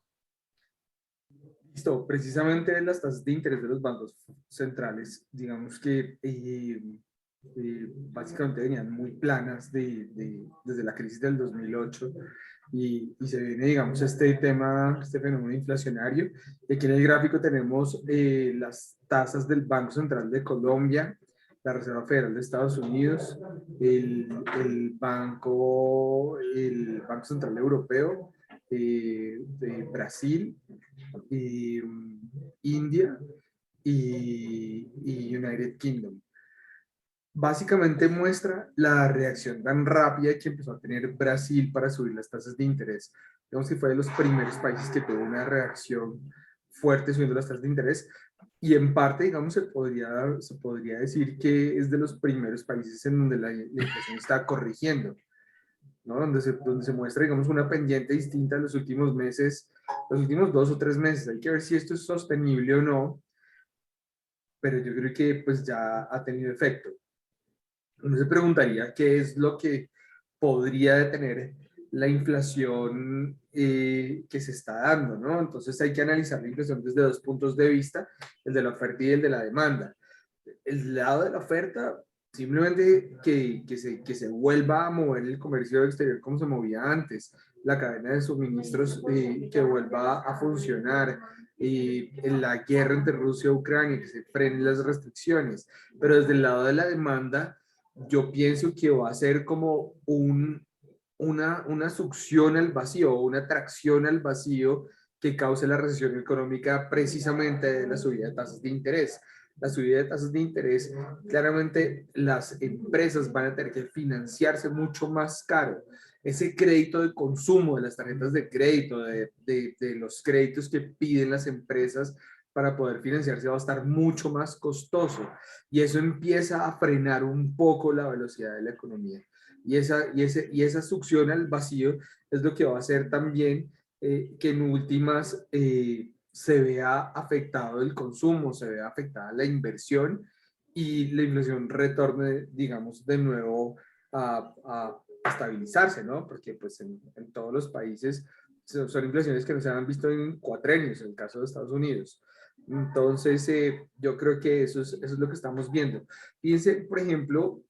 Listo, precisamente las tasas de interés de los bancos centrales, digamos que básicamente venían muy planas desde la crisis del 2008 y se viene, digamos, este fenómeno inflacionario. Aquí en el gráfico tenemos las tasas del Banco Central de Colombia, la Reserva Federal de Estados Unidos, el Banco Central Europeo, de Brasil, India y United Kingdom. Básicamente muestra la reacción tan rápida que empezó a tener Brasil para subir las tasas de interés. Digamos que fue de los primeros países que tuvo una reacción fuerte subiendo las tasas de interés y en parte, digamos, se podría decir que es de los primeros países en donde la inflación está corrigiendo, ¿no? Donde se muestra, digamos, una pendiente distinta en los últimos meses, los últimos 2 o 3 meses. Hay que ver si esto es sostenible o no, pero yo creo que pues ya ha tenido efecto. Uno se preguntaría qué es lo que podría detener la inflación que se está dando, ¿no? Entonces hay que analizar la inflación desde 2 puntos de vista, el de la oferta y el de la demanda. El lado de la oferta, simplemente que se vuelva a mover el comercio exterior como se movía antes, la cadena de suministros que vuelva a funcionar, en la guerra entre Rusia y Ucrania, que se frenen las restricciones, pero desde el lado de la demanda, yo pienso que va a ser como una succión al vacío, una atracción al vacío que cause la recesión económica precisamente de la subida de tasas de interés. La subida de tasas de interés, claramente las empresas van a tener que financiarse mucho más caro. Ese crédito de consumo de las tarjetas de crédito, de los créditos que piden las empresas para poder financiarse va a estar mucho más costoso y eso empieza a frenar un poco la velocidad de la economía. Y esa succión al vacío es lo que va a hacer también que en últimas se vea afectado el consumo, se vea afectada la inversión y la inflación retorne, digamos, de nuevo a estabilizarse, ¿no? Porque pues en todos los países son inflaciones que no se han visto en cuatrenios, en el caso de Estados Unidos. Entonces, yo creo que eso es lo que estamos viendo. Fíjense, por ejemplo,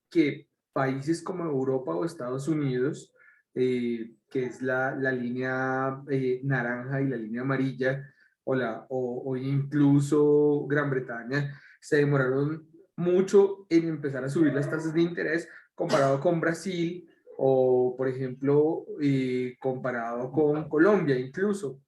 que países como Europa o Estados Unidos, que es la línea naranja y la línea amarilla, o incluso Gran Bretaña, se demoraron mucho en empezar a subir las tasas de interés comparado con Brasil o, por ejemplo, comparado con Colombia incluso.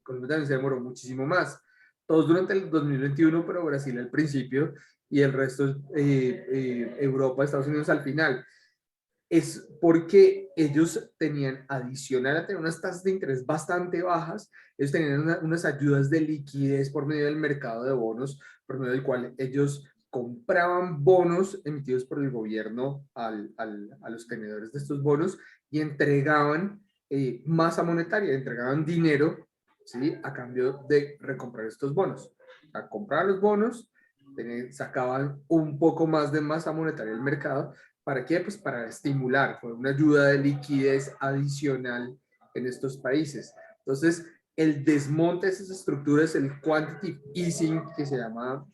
Colombia también se demoró muchísimo más. Todos durante el 2021, pero Brasil al principio y el resto Europa, Estados Unidos al final. Es porque ellos tenían, adicional a tener unas tasas de interés bastante bajas, ellos tenían unas ayudas de liquidez por medio del mercado de bonos, por medio del cual ellos compraban bonos emitidos por el gobierno a los tenedores de estos bonos y entregaban masa monetaria, entregaban dinero, ¿sí? A cambio de recomprar estos bonos. A comprar los bonos, sacaban un poco más de masa monetaria del mercado. ¿Para qué? Pues para estimular, fue una ayuda de liquidez adicional en estos países. Entonces, el desmonte de esas estructuras, el quantitative easing, que se llama,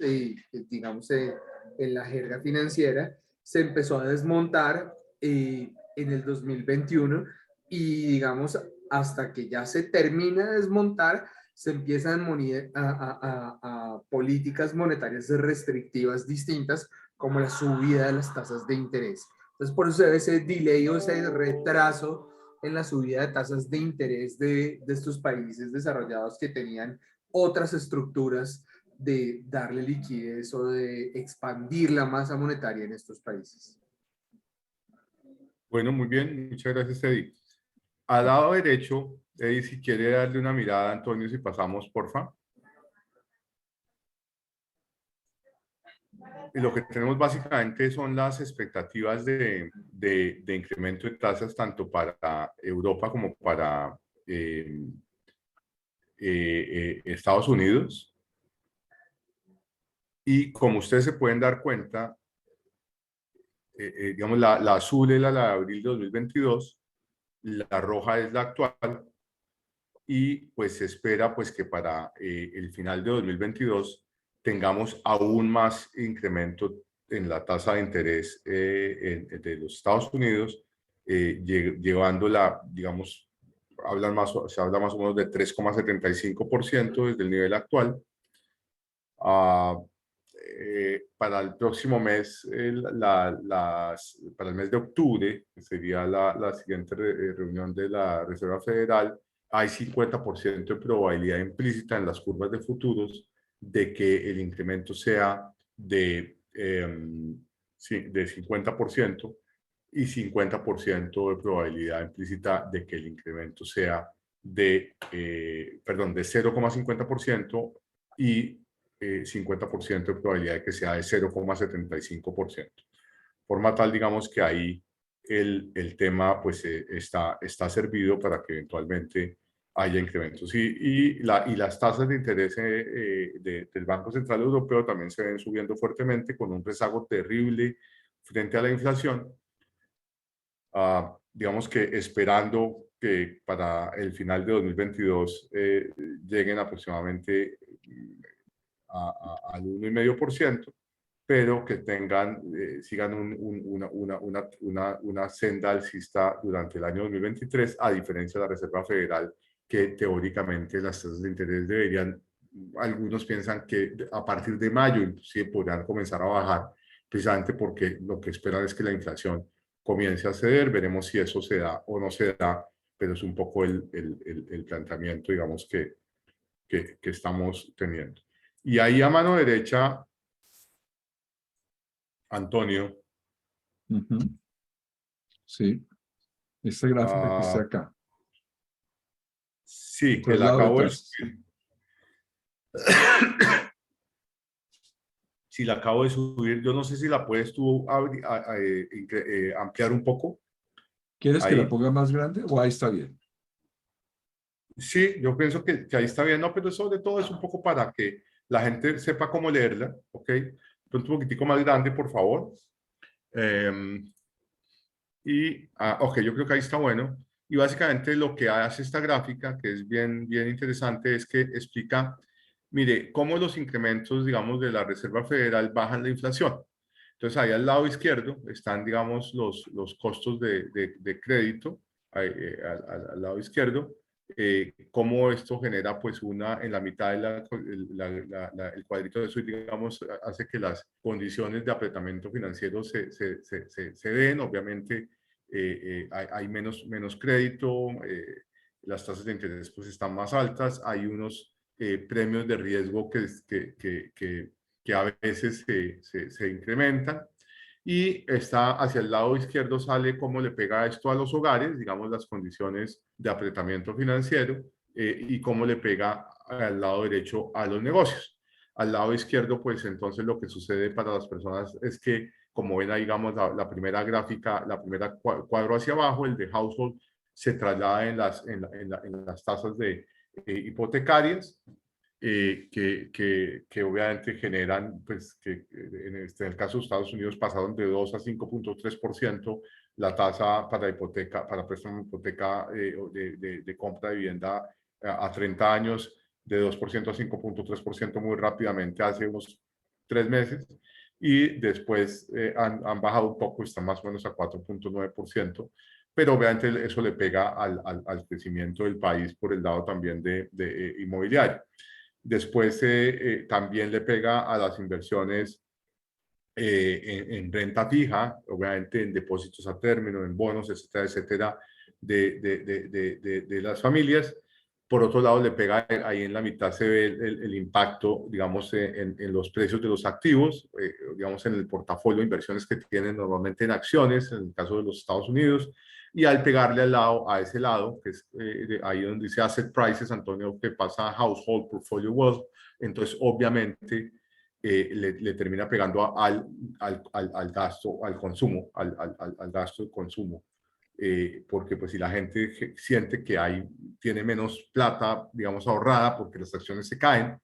digamos, en la jerga financiera, se empezó a desmontar en el 2021 y, digamos, hasta que ya se termina de desmontar, se empiezan a políticas monetarias restrictivas distintas, como la subida de las tasas de interés. Entonces, por eso se ve ese delay o ese retraso en la subida de tasas de interés de estos países desarrollados que tenían otras estructuras de darle liquidez o de expandir la masa monetaria en estos países. Bueno, muy bien, muchas gracias, Eddie. Al lado derecho, Eddie, si quiere darle una mirada a Antonio, si pasamos, porfa. Y lo que tenemos básicamente son las expectativas de incremento de tasas tanto para Europa como para Estados Unidos. Y como ustedes se pueden dar cuenta, digamos, la azul es la de abril de 2022, la roja es la actual, y pues se espera pues que para el final de 2022 tengamos aún más incremento en la tasa de interés de los Estados Unidos, llevándola, digamos, se habla más o menos de 3,75% desde el nivel actual. Para el próximo mes, para el mes de octubre, que sería la siguiente reunión de la Reserva Federal, hay 50% de probabilidad implícita en las curvas de futuros de que el incremento sea de 50% y 50% de probabilidad implícita de que el incremento sea de 0,50% y 50% de probabilidad de que sea de 0,75%. Forma tal, digamos, que ahí el tema pues está servido para que eventualmente haya incrementos. Y las tasas de interés del Banco Central Europeo también se ven subiendo fuertemente con un rezago terrible frente a la inflación. Digamos que esperando que para el final de 2022 lleguen aproximadamente al 1,5%, pero que sigan una senda alcista durante el año 2023, a diferencia de la Reserva Federal, que teóricamente las tasas de interés deberían, algunos piensan que a partir de mayo inclusive podrán comenzar a bajar, precisamente porque lo que esperan es que la inflación comience a ceder. Veremos si eso se da o no se da, pero es un poco el planteamiento, digamos, que estamos teniendo. Y ahí a mano derecha, Antonio. Sí, esta gráfica que está acá. Sí, que la Traslado de acabo de tasas. subir. Si la acabo de subir, yo no sé si la puedes tú ampliar un poco. ¿Quieres que la Ahí. ponga más grande o ahí está bien? Sí, yo pienso que ahí está bien, no, pero sobre todo es un poco para que la gente sepa cómo leerla, ¿ok? Entonces un poquitico más grande, por favor. Ok, yo creo que ahí está bueno. Y básicamente lo que hace esta gráfica, que es bien, bien interesante, es que explica, mire, cómo los incrementos, digamos, de la Reserva Federal bajan la inflación. Entonces, ahí al lado izquierdo están, digamos, los costos de crédito, ahí, al lado izquierdo, cómo esto genera, pues, en la mitad de el cuadrito de eso, digamos, hace que las condiciones de apretamiento financiero se den. Obviamente, hay menos crédito, las tasas de interés, pues, están más altas, hay unos premios de riesgo que a veces se incrementan, y está hacia el lado izquierdo sale cómo le pega esto a los hogares, digamos las condiciones de apretamiento financiero, y cómo le pega al lado derecho a los negocios. Al lado izquierdo, pues entonces lo que sucede para las personas es que, como ven ahí, digamos, la primera gráfica, la primera cuadro hacia abajo, el de household, se traslada en las tasas hipotecarias, que obviamente generan, pues, que en el caso de Estados Unidos pasaron de 2 a 5.3% la tasa para hipoteca, para préstamo de hipoteca de compra de vivienda a 30 años, de 2% a 5.3% muy rápidamente hace unos 3 meses, y después han bajado un poco, están más o menos a 4.9%, pero obviamente eso le pega al crecimiento del país por el lado también de inmobiliario. Después también le pega a las inversiones en renta fija, obviamente en depósitos a término, en bonos, etcétera, etcétera, de las familias. Por otro lado, le pega ahí en la mitad, se ve el impacto, digamos, en los precios de los activos, digamos, en el portafolio de inversiones que tienen normalmente en acciones, en el caso de los Estados Unidos. Y al pegarle al lado, a ese lado, que es ahí donde dice asset prices, Antonio, que pasa a household portfolio wealth, entonces obviamente le termina pegando al gasto, al consumo, al gasto de consumo. Porque pues si la gente siente que tiene menos plata, digamos, ahorrada porque las acciones se caen,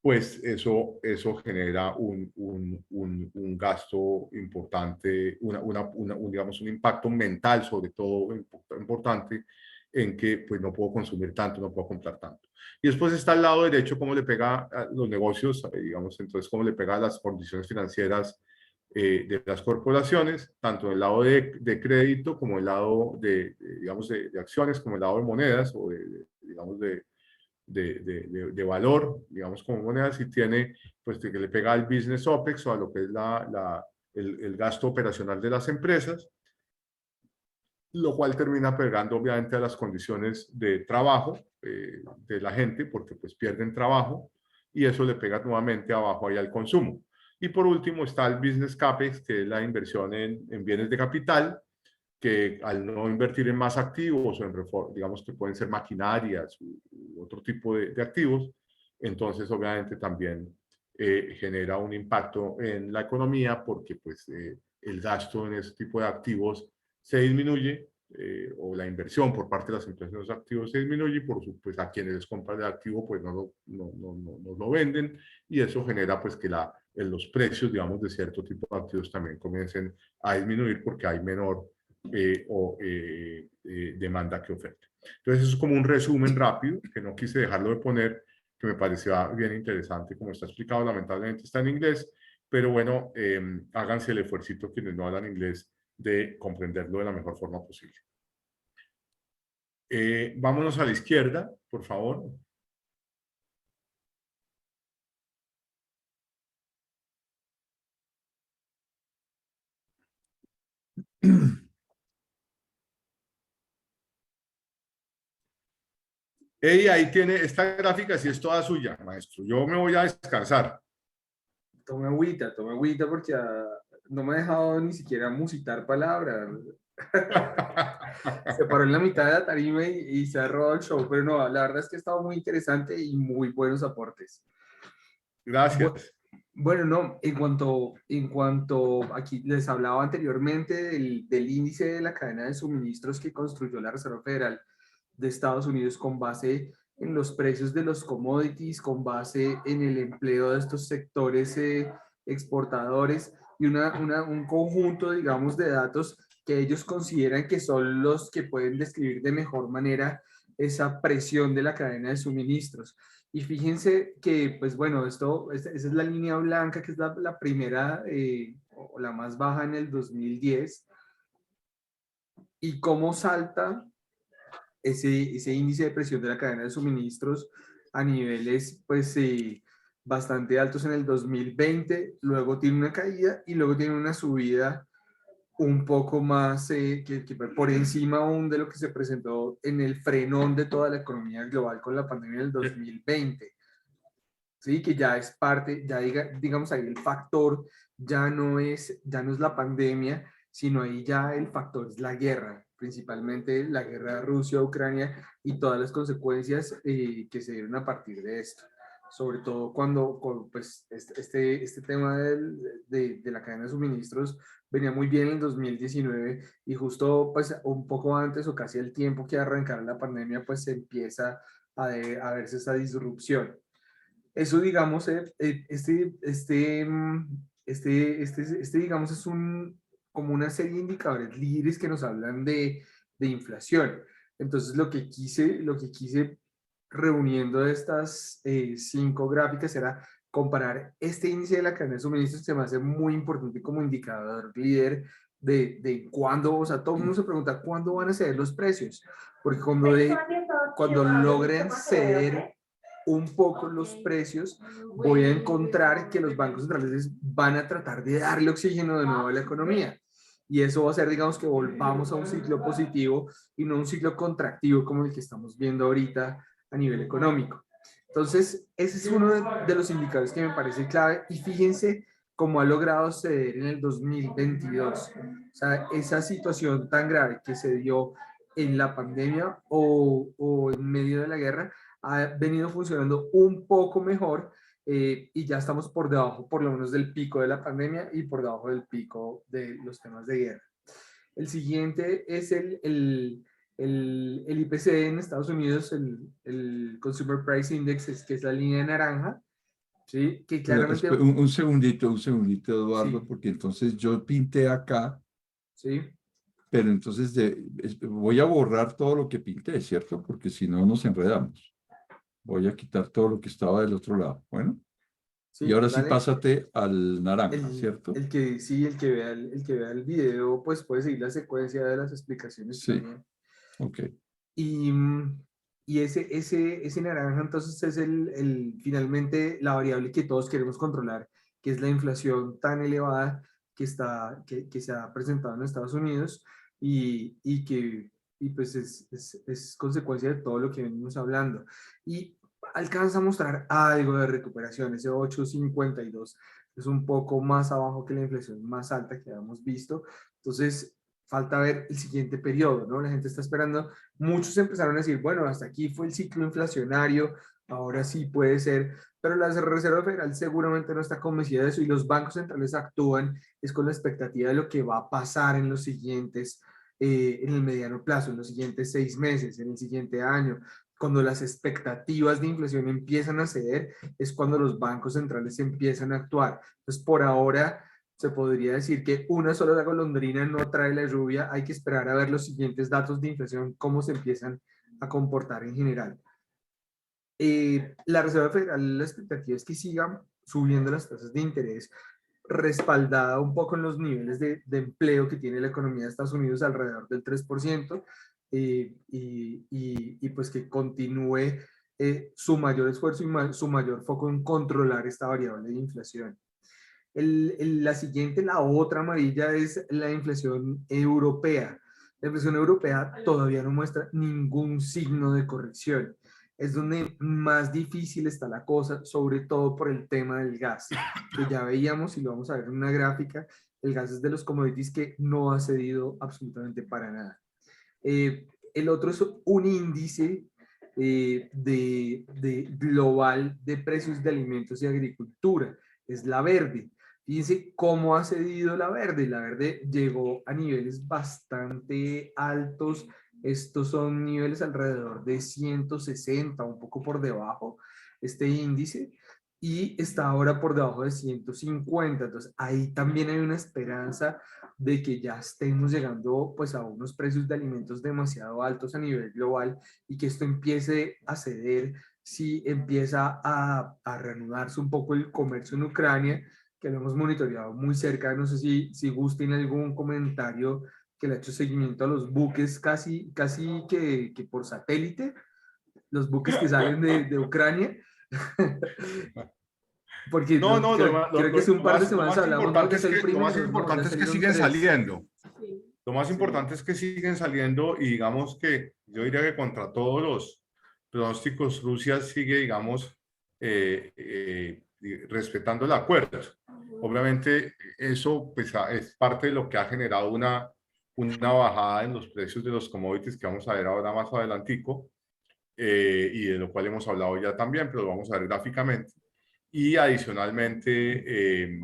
pues eso genera un gasto importante, digamos, un impacto mental, sobre todo importante, en que pues no puedo consumir tanto, no puedo comprar tanto. Y después está al lado derecho cómo le pega a los negocios, digamos, entonces cómo le pega a las condiciones financieras de las corporaciones, tanto el lado de crédito como el lado digamos, de acciones, como el lado de monedas o digamos, de valor, digamos, como moneda, si tiene, pues, que le pega al business OPEX o a lo que es el gasto operacional de las empresas, lo cual termina pegando obviamente a las condiciones de trabajo de la gente, porque pues pierden trabajo, y eso le pega nuevamente abajo ahí al consumo. Y por último está el business CAPEX, que es la inversión en bienes de capital, que al no invertir en más activos, o en digamos que pueden ser maquinarias u otro tipo de activos, entonces obviamente también genera un impacto en la economía, porque pues el gasto en ese tipo de activos se disminuye, o la inversión por parte de las empresas en los activos se disminuye, y pues a quienes les compran el activo pues no lo venden, y eso genera pues que los precios, digamos, de cierto tipo de activos también comiencen a disminuir porque hay menor demanda que oferta. Entonces, eso es como un resumen rápido, que no quise dejarlo de poner, que me parecía bien interesante, como está explicado. Lamentablemente está en inglés, pero bueno, háganse el esfuerzo quienes no hablan inglés de comprenderlo de la mejor forma posible. Vámonos a la izquierda, por favor. Ey, ahí tiene esta gráfica, sí es toda suya, maestro. Yo me voy a descansar. Tome agüita porque no me ha dejado ni siquiera musitar palabras. Se paró en la mitad de la tarima y se ha robado el show, pero no, la verdad es que ha estado muy interesante y muy buenos aportes. Gracias. Bueno, no, en cuanto aquí les hablaba anteriormente del índice de la cadena de suministros que construyó la Reserva Federal de Estados Unidos con base en los precios de los commodities, con base en el empleo de estos sectores exportadores y un conjunto, digamos, de datos que ellos consideran que son los que pueden describir de mejor manera esa presión de la cadena de suministros. Y fíjense que, pues bueno, esa es la línea blanca, que es la primera o la más baja en el 2010, y cómo salta ese índice de presión de la cadena de suministros a niveles, pues, bastante altos en el 2020, luego tiene una caída y luego tiene una subida un poco más que por encima aún de lo que se presentó en el frenón de toda la economía global con la pandemia del 2020. ¿Sí? Que ya es parte, ya digamos ahí el factor ya no es la pandemia, sino ahí ya el factor es la guerra, principalmente la guerra de Rusia-Ucrania y todas las consecuencias que se dieron a partir de esto. Sobre todo cuando pues, este tema de la cadena de suministros venía muy bien en el 2019 y justo pues un poco antes o casi el tiempo que arrancara la pandemia pues se empieza a verse esa disrupción. Eso, digamos, digamos, es como una serie de indicadores líderes que nos hablan de inflación. Entonces, lo que quise reuniendo estas 5 gráficas era comparar este índice de la cadena de suministros, que se me hace muy importante como indicador líder de cuándo, o sea, todo el mundo se pregunta cuándo van a ceder los precios, porque cuando logren ceder un poco los precios, voy a encontrar que los bancos centrales van a tratar de darle oxígeno de nuevo a la economía. Y eso va a hacer, digamos, que volvamos a un ciclo positivo y no un ciclo contractivo como el que estamos viendo ahorita a nivel económico. Entonces, ese es uno de los indicadores que me parece clave. Y fíjense cómo ha logrado ceder en el 2022. O sea, esa situación tan grave que se dio en la pandemia o en medio de la guerra ha venido funcionando un poco mejor y ya estamos por debajo, por lo menos, del pico de la pandemia y por debajo del pico de los temas de guerra. El siguiente es el IPC en Estados Unidos, el Consumer Price Index, que es la línea naranja, ¿sí? Que claramente... Un segundito, Eduardo, Sí, porque entonces yo pinté acá, sí, pero entonces voy a borrar todo lo que pinté, ¿cierto? Porque si no nos enredamos. Voy a quitar todo lo que estaba del otro lado. Bueno, y sí, ahora sí dale. pásate al naranja, ¿cierto? El que vea el video, pues puede seguir la secuencia de las explicaciones Sí, también. ok. Y, y ese naranja entonces es finalmente la variable que todos queremos controlar, que es la inflación tan elevada que se ha presentado en Estados Unidos y pues es consecuencia de todo lo que venimos hablando. Y alcanza a mostrar algo de recuperación, ese 8,52 es un poco más abajo que la inflación más alta que habíamos visto. Entonces, falta ver el siguiente periodo, ¿no? La gente está esperando. Muchos empezaron a decir, bueno, hasta aquí fue el ciclo inflacionario, ahora sí puede ser, pero la Reserva Federal seguramente no está convencida de eso y los bancos centrales actúan es con la expectativa de lo que va a pasar en los siguientes, en el mediano plazo, en los siguientes 6 meses, en el siguiente año. Cuando las expectativas de inflación empiezan a ceder, es cuando los bancos centrales empiezan a actuar. Entonces, por ahora, se podría decir que una sola golondrina no trae la lluvia, hay que esperar a ver los siguientes datos de inflación, cómo se empiezan a comportar en general. La Reserva Federal, la expectativa es que sigan subiendo las tasas de interés, respaldada un poco en los niveles de empleo que tiene la economía de Estados Unidos, alrededor del 3%, y pues que continúe su mayor esfuerzo y su mayor foco en controlar esta variable de inflación. La siguiente, la otra amarilla, es la inflación europea. La inflación europea todavía no muestra ningún signo de corrección. Es donde más difícil está la cosa, sobre todo por el tema del gas, que ya veíamos y lo vamos a ver en una gráfica. El gas es de los commodities que no ha cedido absolutamente para nada. El otro es un índice de global de precios de alimentos y agricultura, es la verde. Fíjense cómo ha cedido la verde. La verde llegó a niveles bastante altos. Estos son niveles alrededor de 160, un poco por debajo, este índice, y está ahora por debajo de 150. Entonces, ahí también hay una esperanza de que ya estemos llegando pues a unos precios de alimentos demasiado altos a nivel global y que esto empiece a ceder si empieza a reanudarse un poco el comercio en Ucrania, que lo hemos monitoreado muy cerca. No sé si gusten algún comentario que le ha hecho seguimiento a los buques casi que por satélite, los buques que salen de Ucrania. Porque No, no, no, creo que hace un par de lo semanas más hablamos, ¿no? importante Que es es el que, lo más primero, ¿no? Ya importante es que salieron siguen tres. saliendo. Lo más Sí. importante es que siguen saliendo y digamos que yo diría que contra todos los pronósticos Rusia sigue, digamos, respetando el acuerdo. Obviamente eso pues, es parte de lo que ha generado una bajada en los precios de los commodities que vamos a ver ahora más adelantico, y de lo cual hemos hablado ya también, pero lo vamos a ver gráficamente. Y adicionalmente,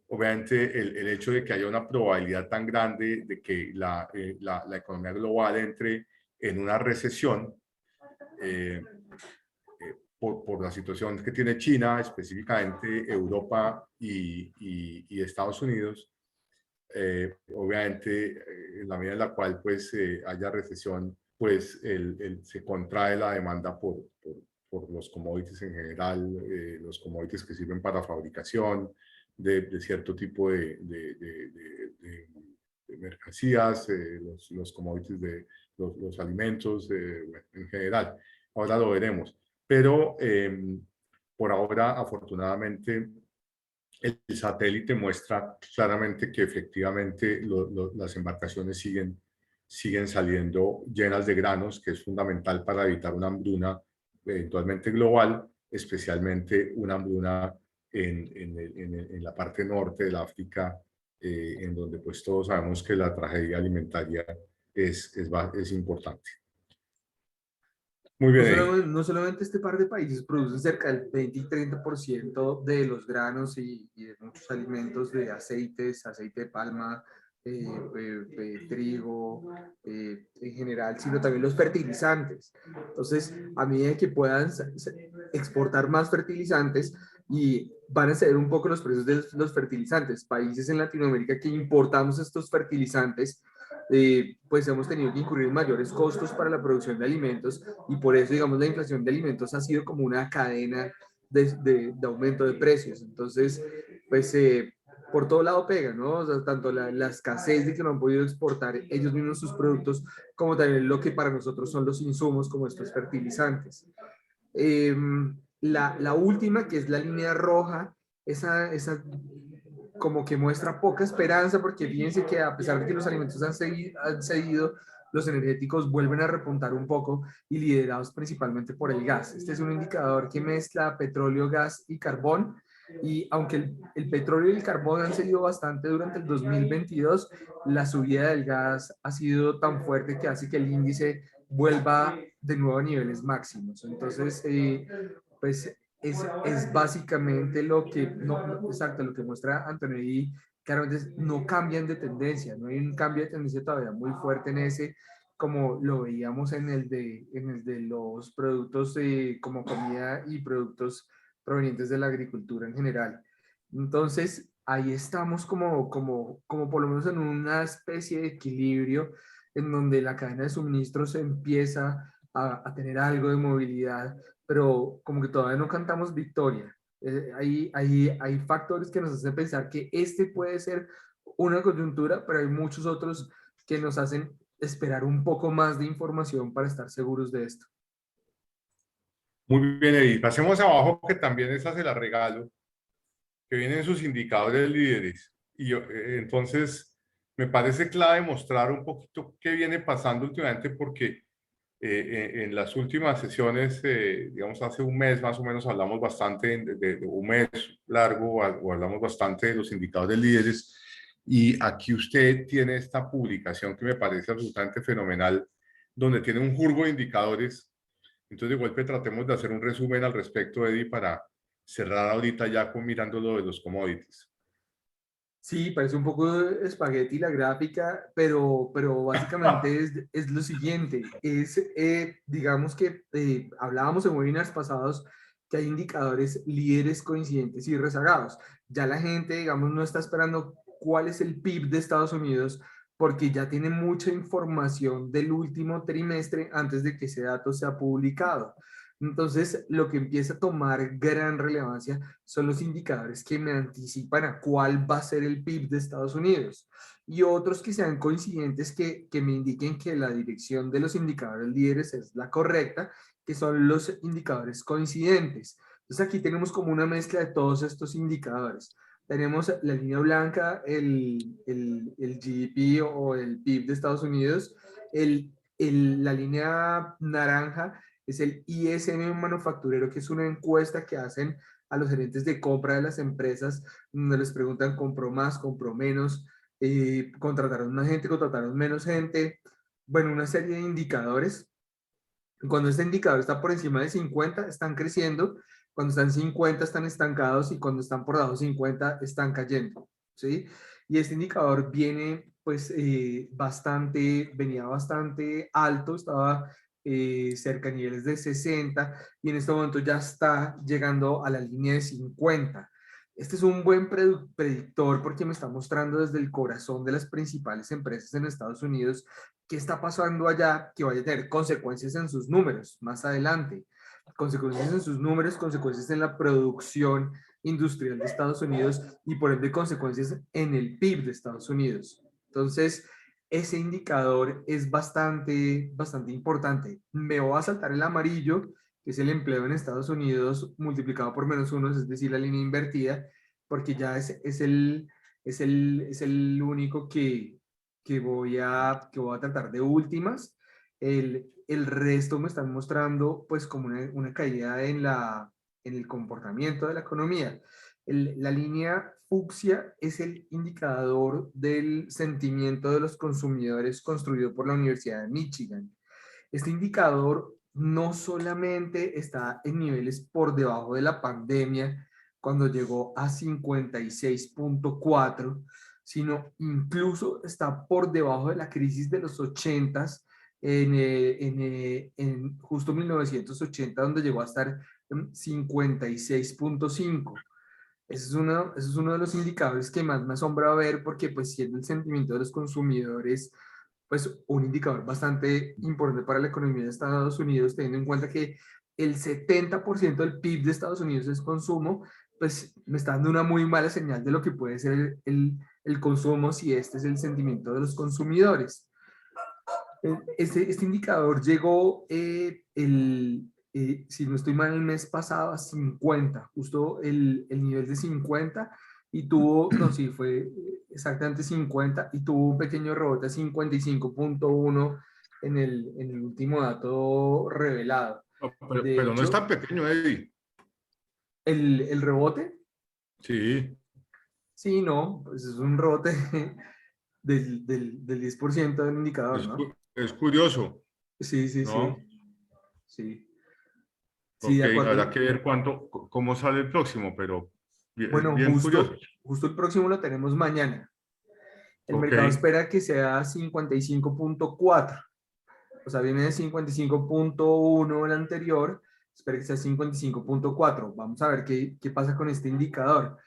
obviamente, el hecho de que haya una probabilidad tan grande de que la economía global entre en una recesión por la situación que tiene China, específicamente Europa y Estados Unidos, obviamente, en la medida en la cual pues, haya recesión, pues se contrae la demanda por los commodities en general, los commodities que sirven para fabricación de cierto tipo de mercancías, los commodities de los alimentos en general. Ahora lo veremos. Pero por ahora, afortunadamente, el satélite muestra claramente que efectivamente las embarcaciones siguen saliendo llenas de granos, que es fundamental para evitar una hambruna eventualmente global, especialmente una hambruna en la parte norte del África, en donde pues todos sabemos que la tragedia alimentaria es importante. Muy bien ahí. No solamente este par de países producen cerca del 20 y 30% de los granos y de muchos alimentos, de aceites, aceite de palma, trigo, en general, sino también los fertilizantes. Entonces, a medida que puedan exportar más fertilizantes, y van a ceder un poco los precios de los fertilizantes. Países en Latinoamérica que importamos estos fertilizantes, pues hemos tenido que incurrir mayores costos para la producción de alimentos, y por eso, digamos, la inflación de alimentos ha sido como una cadena de aumento de precios. Entonces, pues por todo lado pega, ¿no? O sea, tanto la escasez de que no han podido exportar ellos mismos sus productos, como también lo que para nosotros son los insumos, como estos fertilizantes. Eh, la última, que es la línea roja, esa como que muestra poca esperanza, porque fíjense que a pesar de que los alimentos han cedido, los energéticos vuelven a repuntar un poco, y liderados principalmente por el gas. Este es un indicador que mezcla petróleo, gas y carbón, y aunque el petróleo y el carbón han cedido bastante durante el 2022, la subida del gas ha sido tan fuerte que hace que el índice vuelva de nuevo a niveles máximos. Entonces, pues es básicamente lo que, no, exacto, lo que muestra Antonio, y claramente no cambian de tendencia, no hay un cambio de tendencia todavía muy fuerte en ese, como lo veíamos en el de los productos como comida y productos provenientes de la agricultura en general. Entonces, ahí estamos como por lo menos en una especie de equilibrio, en donde la cadena de suministros empieza a tener algo de movilidad, pero como que todavía no cantamos victoria. Hay factores que nos hacen pensar que este puede ser una coyuntura, pero hay muchos otros que nos hacen esperar un poco más de información para estar seguros de esto. Muy bien, Edith. Pasemos abajo, que también esa se la regalo. que vienen sus indicadores líderes. Y entonces me parece clave mostrar un poquito qué viene pasando últimamente porque en las últimas sesiones, digamos hace un mes más o menos, hablamos bastante de un mes largo o hablamos bastante de los indicadores líderes. Y aquí usted tiene esta publicación que me parece absolutamente fenomenal, donde tiene un jurgo de indicadores. Entonces, de golpe tratemos de hacer un resumen al respecto, Eddie, para cerrar ahorita ya con mirando lo de los commodities. Sí, parece un poco espagueti la gráfica, pero básicamente es lo siguiente, digamos que hablábamos en webinars pasados que hay indicadores líderes, coincidentes y rezagados. Ya la gente, digamos, no está esperando cuál es el PIB de Estados Unidos porque ya tiene mucha información del último trimestre antes de que ese dato sea publicado. Entonces, lo que empieza a tomar gran relevancia son los indicadores que me anticipan a cuál va a ser el PIB de Estados Unidos y otros que sean coincidentes que me indiquen que la dirección de los indicadores líderes es la correcta, que son los indicadores coincidentes. Entonces, aquí tenemos como una mezcla de todos estos indicadores. Tenemos la línea blanca, el GDP o el PIB de Estados Unidos, la línea naranja es el ISM manufacturero, que es una encuesta que hacen a los gerentes de compra de las empresas, donde les preguntan, ¿compró más, compró menos? ¿Contrataron más gente, contrataron menos gente? Bueno, una serie de indicadores. Cuando este indicador está por encima de 50, están creciendo. Cuando están 50, están estancados. Y cuando están por debajo de 50, están cayendo. ¿Sí? Y este indicador viene, pues, venía bastante alto, estaba cerca a niveles de 60 y en este momento ya está llegando a la línea de 50. Este es un buen predictor porque me está mostrando desde el corazón de las principales empresas en Estados Unidos qué está pasando allá que vaya a tener consecuencias en sus números más adelante. Consecuencias en sus números, consecuencias en la producción industrial de Estados Unidos y por ende consecuencias en el PIB de Estados Unidos. Entonces, ese indicador es bastante importante. Me voy a saltar el amarillo, que es el empleo en Estados Unidos multiplicado por -1, es decir, la línea invertida, porque ya es el único que voy a tratar de últimas. El resto me están mostrando pues como una caída en el comportamiento de la economía. La línea fucsia es el indicador del sentimiento de los consumidores construido por la Universidad de Michigan. Este indicador no solamente está en niveles por debajo de la pandemia, cuando llegó a 56.4, sino incluso está por debajo de la crisis de los 80s, en justo 1980, donde llegó a estar en 56.5. Ese es uno de los indicadores que más me asombra ver porque pues siendo el sentimiento de los consumidores pues un indicador bastante importante para la economía de Estados Unidos, teniendo en cuenta que el 70% del PIB de Estados Unidos es consumo, pues me está dando una muy mala señal de lo que puede ser el consumo si este es el sentimiento de los consumidores. Este indicador llegó, si no estoy mal, el mes pasado a 50, justo el nivel de 50, y tuvo, no, sí, fue exactamente 50, y tuvo un pequeño rebote a 55.1 en el último dato revelado. No, De pero no es hecho, tan pequeño, Eddie. el rebote, Sí, sí, no, pues es un rebote del 10% del indicador, es, ¿no? es curioso, Sí, sí, ¿no? sí, sí. Sí, Ok, de habrá acuerdo. que ver cómo sale el próximo, pero es Bueno, bien curioso. justo el próximo lo tenemos mañana. El Ok, mercado espera que sea 55.4. O sea, viene de 55.1 el anterior. Espera que sea 55.4. Vamos a ver qué pasa con este indicador.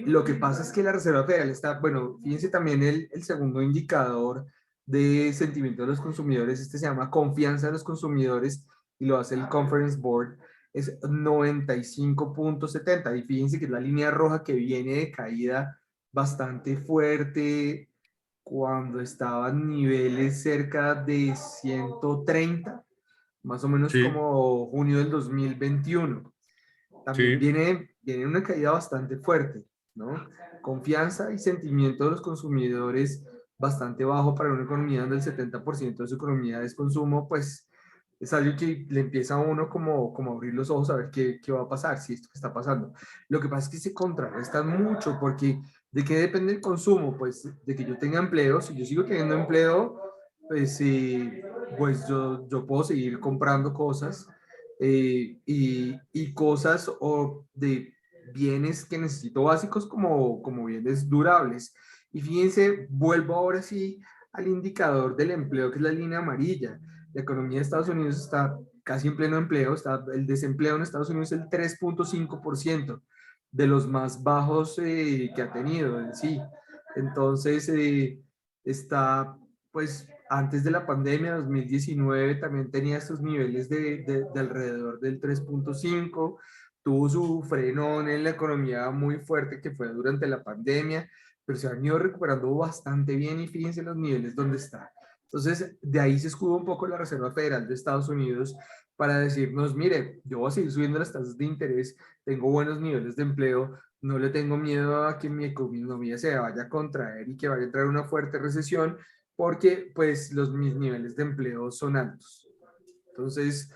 Lo que pasa es que la Reserva Federal está, bueno, fíjense también el segundo indicador de sentimiento de los consumidores. Este se llama confianza de los consumidores y lo hace el Conference Board. Es 95.70. Y fíjense que es la línea roja que viene de caída bastante fuerte cuando estaba en niveles cerca de 130, más o menos sí, como junio del 2021. también Sí, viene una caída bastante fuerte, ¿no? Confianza y sentimiento de los consumidores bastante bajo para una economía donde el 70% de su economía es consumo, pues es algo que le empieza a uno como a abrir los ojos a ver qué va a pasar, si esto que está pasando. Lo que pasa es que se contrarrestan mucho porque ¿de qué depende el consumo? Pues de que yo tenga empleo. Si yo sigo teniendo empleo, pues, pues yo puedo seguir comprando cosas y cosas o de bienes que necesito básicos como bienes durables. Y fíjense, vuelvo ahora sí al indicador del empleo, que es la línea amarilla. La economía de Estados Unidos está casi en pleno empleo, el desempleo en Estados Unidos es el 3.5%, de los más bajos que ha tenido en sí. Entonces, está, pues, antes de la pandemia, 2019, también tenía estos niveles de alrededor del 3.5, tuvo su frenón en la economía muy fuerte que fue durante la pandemia, pero se han ido recuperando bastante bien y fíjense los niveles donde está. Entonces, de ahí se escuda un poco la Reserva Federal de Estados Unidos para decirnos, mire, yo voy a seguir subiendo las tasas de interés, tengo buenos niveles de empleo, no le tengo miedo a que mi economía se vaya a contraer y que vaya a entrar una fuerte recesión, porque pues mis niveles de empleo son altos. Entonces,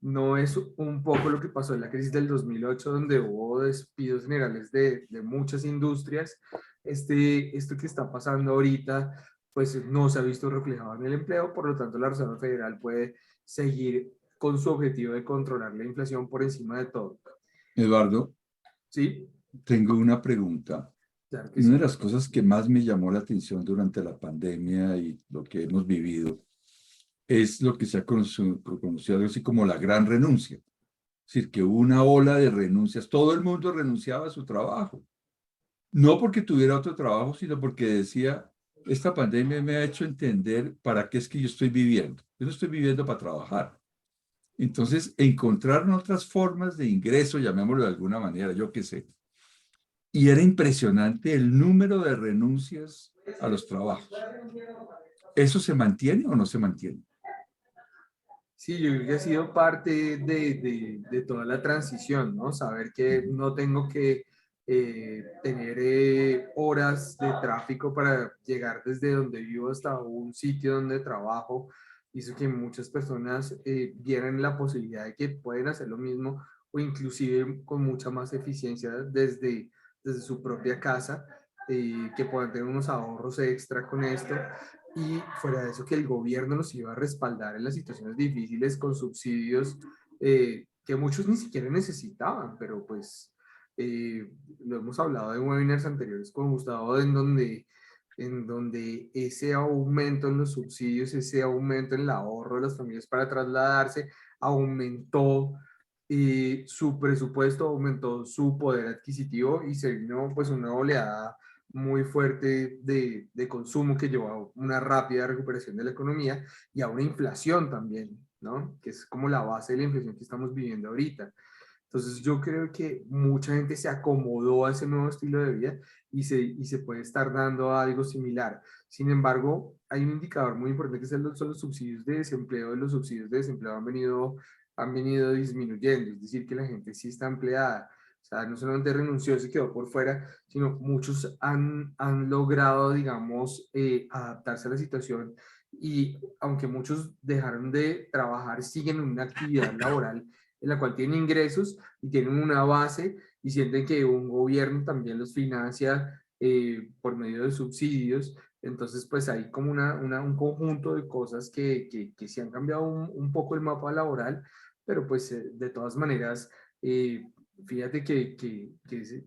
no es un poco lo que pasó en la crisis del 2008, donde hubo despidos generales de muchas industrias. Esto que está pasando ahorita, pues no se ha visto reflejado en el empleo, por lo tanto la Reserva Federal puede seguir con su objetivo de controlar la inflación por encima de todo. Eduardo, ¿Sí? tengo una pregunta. Claro que Una de sí. las cosas que más me llamó la atención durante la pandemia y lo que hemos vivido es lo que se ha conocido algo así como la gran renuncia. Es decir, que hubo una ola de renuncias. Todo el mundo renunciaba a su trabajo. No porque tuviera otro trabajo, sino porque decía, esta pandemia me ha hecho entender para qué es que yo estoy viviendo. Yo no estoy viviendo para trabajar. Entonces, encontraron otras formas de ingreso, llamémoslo de alguna manera, yo qué sé. Y era impresionante el número de renuncias a los trabajos. ¿Eso se mantiene o no se mantiene? Sí, yo creo que ha sido parte de toda la transición, ¿no? Saber que no tengo que tener horas de tráfico para llegar desde donde vivo hasta un sitio donde trabajo, hizo que muchas personas vieran la posibilidad de que pueden hacer lo mismo o inclusive con mucha más eficiencia desde su propia casa, que puedan tener unos ahorros extra con esto y fuera de eso que el gobierno los iba a respaldar en las situaciones difíciles con subsidios que muchos ni siquiera necesitaban, pero pues lo hemos hablado en webinars anteriores con Gustavo, en donde ese aumento en los subsidios, ese aumento en el ahorro de las familias para trasladarse, aumentó su presupuesto, aumentó su poder adquisitivo y se vino pues una oleada muy fuerte de consumo que llevó a una rápida recuperación de la economía y a una inflación también, ¿no? Que es como la base de la inflación que estamos viviendo ahorita. Entonces yo creo que mucha gente se acomodó a ese nuevo estilo de vida y se puede estar dando algo similar. Sin embargo, hay un indicador muy importante que son los subsidios de desempleo. Los subsidios de desempleo han venido disminuyendo, es decir, que la gente sí está empleada. O sea, no solamente renunció, se quedó por fuera, sino muchos han logrado, digamos, adaptarse a la situación y aunque muchos dejaron de trabajar, siguen en una actividad laboral en la cual tienen ingresos y tienen una base y sienten que un gobierno también los financia por medio de subsidios. Entonces, pues hay como un conjunto de cosas que sí han cambiado un poco el mapa laboral, pero pues de todas maneras, fíjate que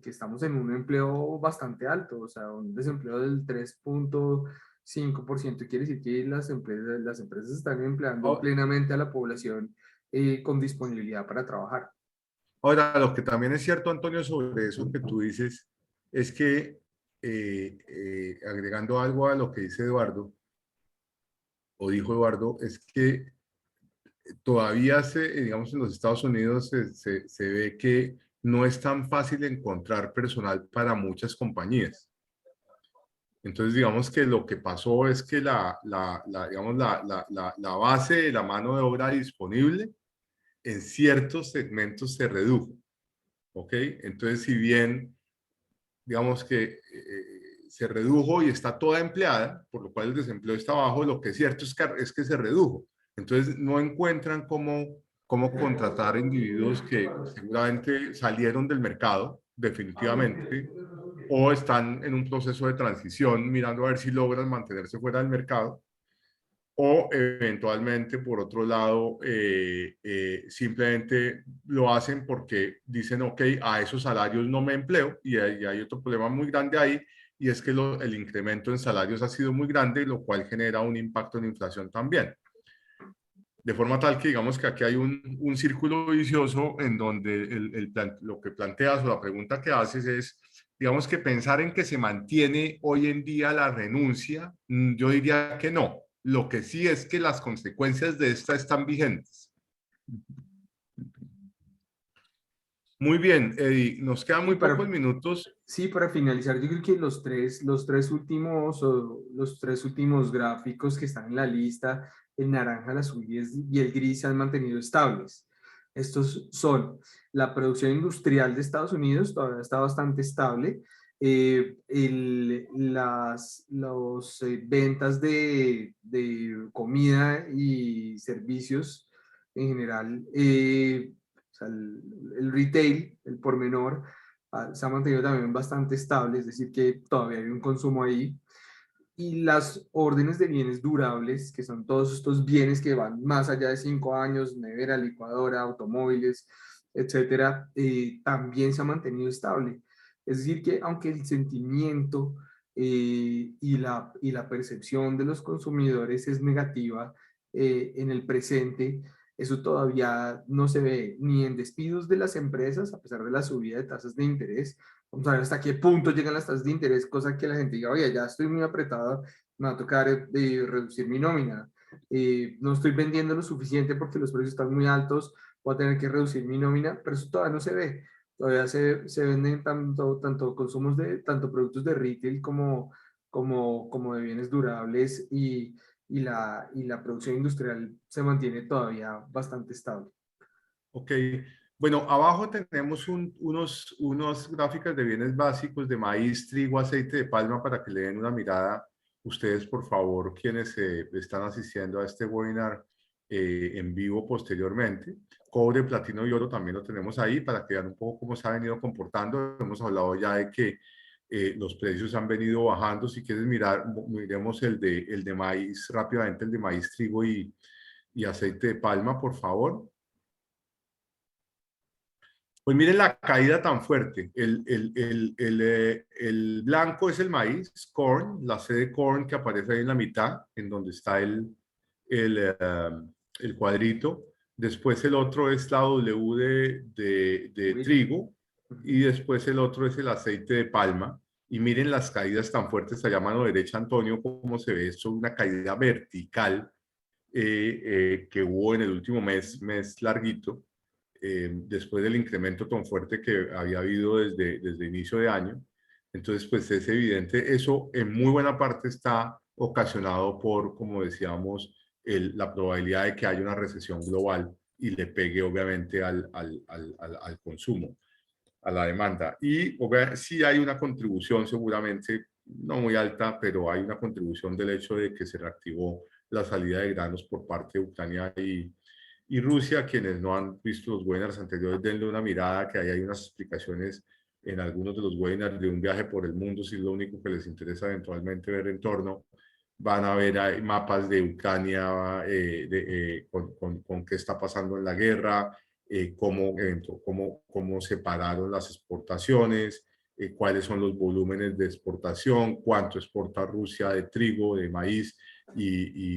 estamos en un empleo bastante alto, o sea, un desempleo del 3.5%, quiere decir que las empresas están empleando Oh, plenamente a la población con disponibilidad para trabajar. ahora, lo que también es cierto, Antonio, sobre eso que tú dices, es que, agregando algo a lo que dice Eduardo, o dijo Eduardo, es que todavía digamos, en los Estados Unidos se ve que no es tan fácil encontrar personal para muchas compañías. Entonces, digamos que lo que pasó es que digamos, la base de la mano de obra disponible en ciertos segmentos se redujo. ¿ok? Entonces, si bien, digamos que se redujo y está toda empleada, por lo cual el desempleo está bajo, lo que es cierto es que se redujo. Entonces, no encuentran cómo contratar individuos que seguramente salieron del mercado, definitivamente, o están en un proceso de transición, mirando a ver si logran mantenerse fuera del mercado, o eventualmente, por otro lado, simplemente lo hacen porque dicen, ok, a esos salarios no me empleo, y hay otro problema muy grande ahí, y es que el incremento en salarios ha sido muy grande, lo cual genera un impacto en inflación también. De forma tal que digamos que aquí hay un círculo vicioso en donde lo que planteas o la pregunta que haces es, digamos que pensar en que se mantiene hoy en día la renuncia, yo diría que no. Lo que sí es que las consecuencias de esta están vigentes. Muy bien, Eddie, nos quedan Y muy pocos minutos. sí, para finalizar, yo creo que los tres últimos gráficos que están en la lista, el naranja, el azul y el gris, se han mantenido estables. Estos son la producción industrial de Estados Unidos, todavía está bastante estable. Las ventas de comida y servicios en general, o sea, el retail, el por menor, se ha mantenido también bastante estable, es decir, que todavía hay un consumo ahí. Y las órdenes de bienes durables, que son todos estos bienes que van más allá de 5 años, nevera, licuadora, automóviles, etcétera, también se ha mantenido estable. Es decir, que aunque el sentimiento y la percepción de los consumidores es negativa en el presente, eso todavía no se ve ni en despidos de las empresas, a pesar de la subida de tasas de interés. Vamos a ver hasta qué punto llegan las tasas de interés, cosa que la gente diga, oye, ya estoy muy apretado, me va a tocar reducir mi nómina. No estoy vendiendo lo suficiente porque los precios están muy altos, voy a tener que reducir mi nómina, pero eso todavía no se ve. Todavía se venden tanto consumos tanto productos de retail como de bienes durables y la producción industrial se mantiene todavía bastante estable. Ok, bueno, abajo tenemos unos gráficas de bienes básicos de maíz, trigo, aceite de palma para que le den una mirada ustedes, por favor, quienes están asistiendo a este webinar en vivo posteriormente. Cobre, platino y oro también lo tenemos ahí para que vean un poco cómo se ha venido comportando. Hemos hablado ya de que los precios han venido bajando. Si quieres mirar, miremos el de maíz rápidamente, el de maíz, trigo y aceite de palma, por favor. Pues miren la caída tan fuerte. El blanco es el maíz, corn, la C de corn que aparece ahí en la mitad, en donde está el cuadrito. Después el otro es la W de trigo y después el otro es el aceite de palma. Y miren las caídas tan fuertes allá a mano derecha, Antonio, cómo se ve esto, una caída vertical que hubo en el último mes larguito después del incremento tan fuerte que había habido desde inicio de año. Entonces, pues es evidente, eso en muy buena parte está ocasionado por, como decíamos, la probabilidad de que haya una recesión global y le pegue obviamente al consumo, a la demanda. Y sí hay una contribución seguramente, no muy alta, pero hay una contribución del hecho de que se reactivó la salida de granos por parte de Ucrania y Rusia. Quienes no han visto los webinars anteriores, denle una mirada, que ahí hay unas explicaciones en algunos de los webinars de un viaje por el mundo, si es lo único que les interesa eventualmente ver en torno. Van a ver mapas de Ucrania con qué está pasando en la guerra, cómo separaron las exportaciones, cuáles son los volúmenes de exportación, cuánto exporta Rusia de trigo, de maíz y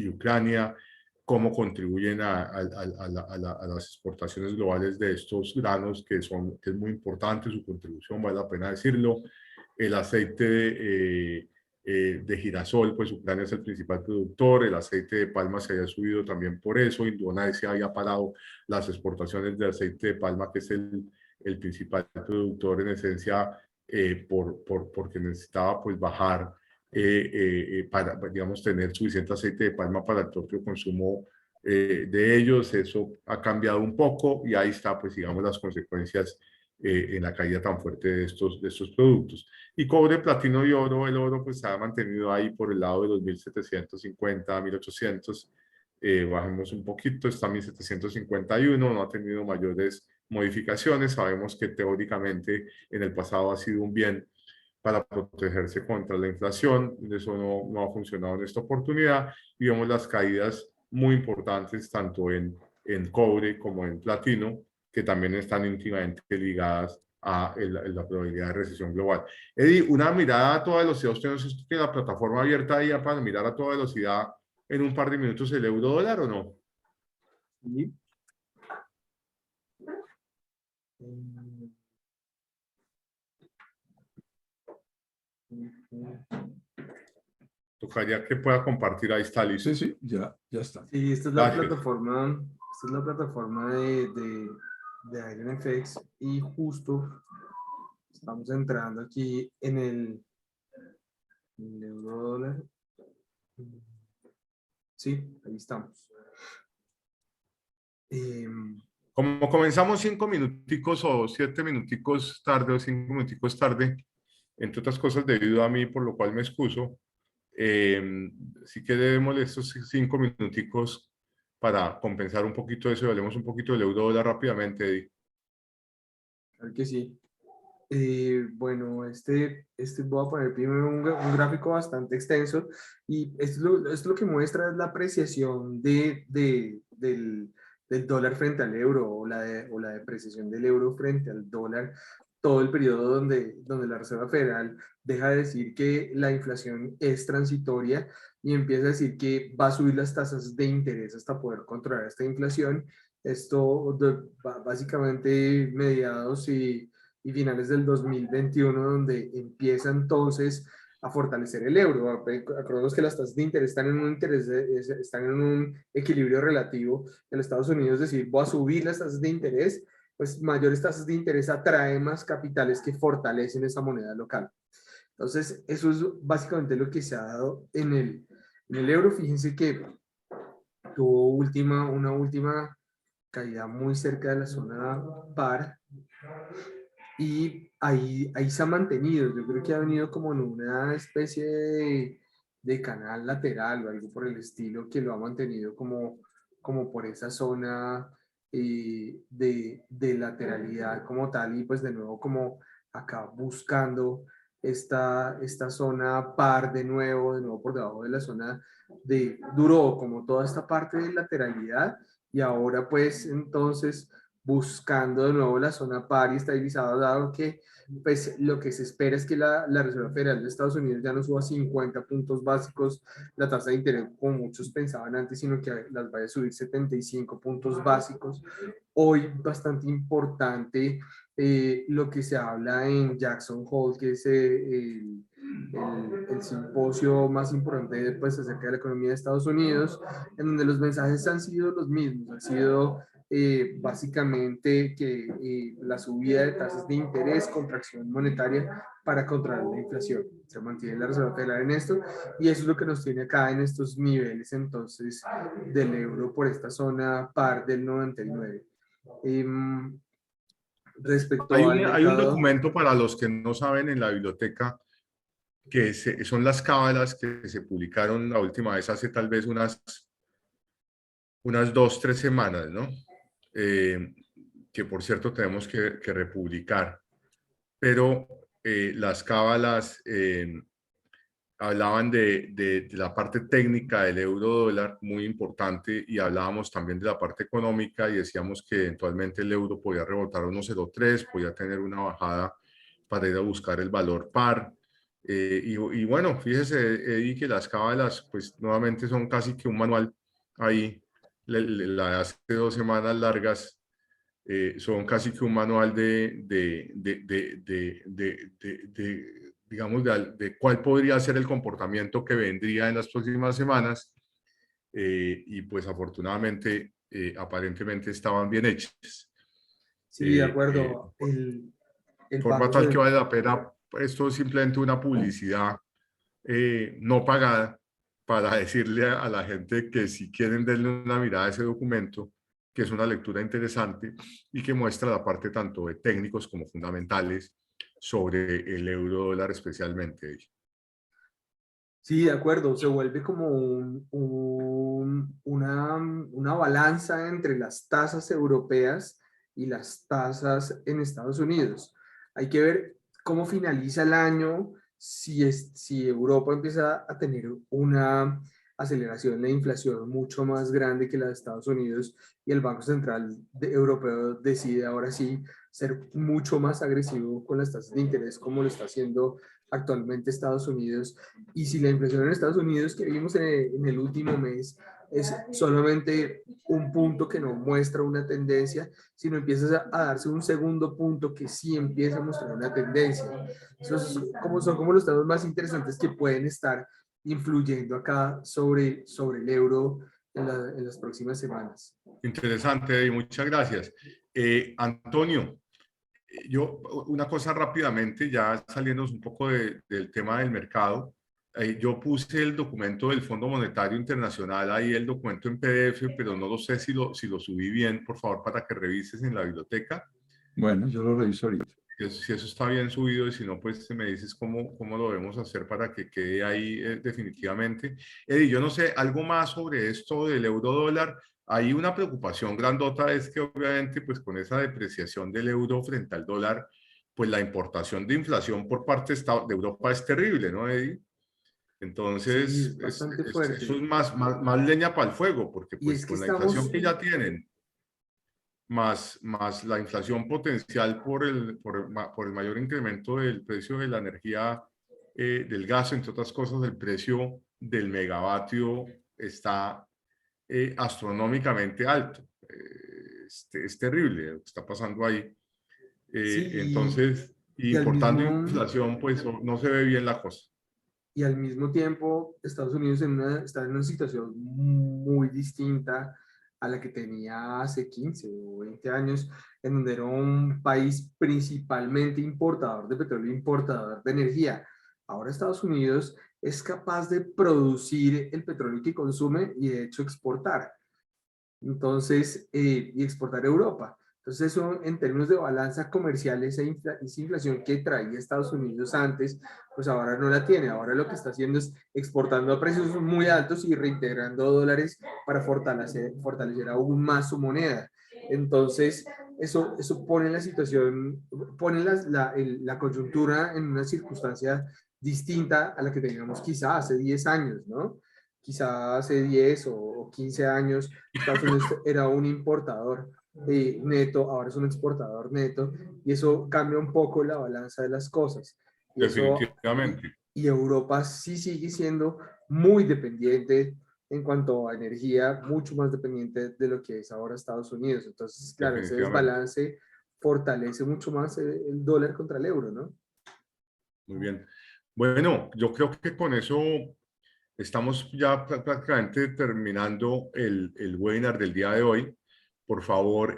Ucrania, cómo contribuyen a las exportaciones globales de estos granos, que es muy importante su contribución, vale la pena decirlo. El aceite de girasol, pues Ucrania es el principal productor, el aceite de palma se había subido también por eso, Indonesia había parado las exportaciones de aceite de palma, que es el principal productor en esencia, porque necesitaba pues bajar para, digamos, tener suficiente aceite de palma para el propio consumo de ellos. Eso ha cambiado un poco y ahí está, pues digamos, las consecuencias en la caída tan fuerte de estos productos. Y cobre, platino y oro, el oro pues se ha mantenido ahí por el lado de los 1750, 1800. Bajemos un poquito, está en 1751, no ha tenido mayores modificaciones. Sabemos que teóricamente en el pasado ha sido un bien para protegerse contra la inflación. Eso no ha funcionado en esta oportunidad y vemos las caídas muy importantes tanto en cobre como en platino, que también están íntimamente ligadas a la probabilidad de recesión global. Eddie, una mirada a toda velocidad. Usted tiene la plataforma abierta ahí para mirar a toda velocidad en un par de minutos el euro dólar, ¿o no? Sí. Tocaría que pueda compartir, ahí está listo. Sí, sí, ya está. Sí, esta es la Gracias. plataforma de IronFX y justo estamos entrando aquí en el euro dólar. Sí, ahí estamos. Como comenzamos 5 minuticos o 7 minuticos tarde o 5 minuticos tarde, entre otras cosas debido a mí, por lo cual me excuso, sí que debemos estos 5 minuticos para compensar un poquito eso y hablemos un poquito del euro dólar rápidamente, Eddie. Claro que sí. Bueno, voy a poner primero un gráfico bastante extenso y esto lo que muestra es la apreciación del dólar frente al euro o la depreciación del euro frente al dólar, todo el periodo donde la Reserva Federal deja de decir que la inflación es transitoria y empieza a decir que va a subir las tasas de interés hasta poder controlar esta inflación. Esto básicamente mediados y finales del 2021, donde empieza entonces a fortalecer el euro. Acordemos que las tasas de interés están en un equilibrio relativo en Estados Unidos, es decir, voy a subir las tasas de interés, pues mayores tasas de interés atraen más capitales que fortalecen esa moneda local. Entonces, eso es básicamente lo que se ha dado en el euro. Fíjense que tuvo una última caída muy cerca de la zona par y ahí se ha mantenido. Yo creo que ha venido como en una especie de canal lateral o algo por el estilo que lo ha mantenido como por esa zona de lateralidad como tal y pues de nuevo como acá buscando esta zona par de nuevo por debajo de la zona duró como toda esta parte de lateralidad y ahora pues entonces buscando de nuevo la zona par y estabilizada, dado que pues, lo que se espera es que la Reserva Federal de Estados Unidos ya no suba 50 puntos básicos la tasa de interés como muchos pensaban antes, sino que las vaya a subir 75 puntos básicos. Hoy bastante importante lo que se habla en Jackson Hole, que es el simposio más importante pues, acerca de la economía de Estados Unidos, en donde los mensajes han sido los mismos, han sido básicamente que la subida de tasas de interés, contracción monetaria para controlar la inflación. Se mantiene la Reserva Federal en esto y eso es lo que nos tiene acá en estos niveles entonces del euro por esta zona par del 99. Respecto al Hay un mercado. documento para los que no saben en la biblioteca que son las cábalas que se publicaron la última vez hace tal vez unas 2, 3 semanas, ¿no? Que por cierto tenemos que republicar. Pero las cábalas hablaban de la parte técnica del euro dólar, muy importante, y hablábamos también de la parte económica y decíamos que eventualmente el euro podía rebotar a 1,03, podía tener una bajada para ir a buscar el valor par. Y bueno, fíjese, Eddie, que las cábalas, pues nuevamente son casi que un manual ahí, la de hace 2 semanas largas, son casi que un manual digamos, de cuál podría ser el comportamiento que vendría en las próximas semanas. Y pues afortunadamente, aparentemente estaban bien hechas. Sí, de acuerdo. El Forma Banco tal que Central. vale la pena, esto es simplemente una publicidad no pagada para decirle a la gente que si quieren darle una mirada a ese documento, que es una lectura interesante y que muestra la parte tanto de técnicos como fundamentales sobre el euro dólar especialmente. Sí, de acuerdo, se vuelve como una balanza entre las tasas europeas y las tasas en Estados Unidos. Hay que ver cómo finaliza el año, si Europa empieza a tener una aceleración de inflación mucho más grande que la de Estados Unidos y el Banco Central Europeo decide ahora sí ser mucho más agresivo con las tasas de interés como lo está haciendo actualmente Estados Unidos. Y si la inflación en Estados Unidos que vimos en el último mes es solamente un punto que no muestra una tendencia, sino empieza a darse un segundo punto que sí empieza a mostrar una tendencia. Esos son como los datos más interesantes que pueden estar influyendo acá sobre el euro en las próximas semanas. Interesante, y muchas gracias. Antonio, yo una cosa rápidamente, ya saliéndonos un poco del tema del mercado, yo puse el documento del Fondo Monetario Internacional, ahí el documento en PDF, pero no lo sé si lo subí bien, por favor, para que revises en la biblioteca. Bueno, yo lo reviso ahorita. Si eso está bien subido y si no, pues me dices cómo lo debemos hacer para que quede ahí definitivamente. Eddie, yo no sé, algo más sobre esto del euro dólar. Hay una preocupación grandota, es que obviamente pues con esa depreciación del euro frente al dólar, pues la importación de inflación por parte de Europa es terrible, ¿no, Eddie? Sí, Entonces, es bastante eso es fuerte. más leña para el fuego, porque Y pues es que con la inflación estamos, que ya tienen, más la inflación potencial por el mayor incremento del precio de la energía, del gas, entre otras cosas, el precio del megavatio está astronómicamente alto. Es terrible lo que está pasando ahí. sí, Entonces, y al importando mismo, inflación, pues no se ve bien la cosa. y al mismo tiempo Estados Unidos está en una situación muy distinta a la que tenía hace 15 o 20 años, en donde era un país principalmente importador de petróleo, importador de energía. Ahora Estados Unidos es capaz de producir el petróleo que consume y de hecho exportar. Entonces, y exportar a Europa. Entonces, eso en términos de balanza comercial, esa inflación que traía Estados Unidos antes, pues ahora no la tiene. Ahora lo que está haciendo es exportando a precios muy altos y reintegrando dólares para fortalecer aún más su moneda. Entonces, eso pone la situación, pone la coyuntura en una circunstancia distinta a la que teníamos quizá hace 10 años, ¿no? Quizá hace 10 o 15 años Estados Unidos era un importador neto, ahora es un exportador neto, y eso cambia un poco la balanza de las cosas. Y, Definitivamente, y Europa sí sigue siendo muy dependiente en cuanto a energía, mucho más dependiente de lo que es ahora Estados Unidos. Entonces, claro, ese definitivamente. desbalance fortalece mucho más el dólar contra el euro, ¿no? Muy bien. Bueno, yo creo que con eso estamos ya prácticamente terminando el webinar del día de hoy. Por favor,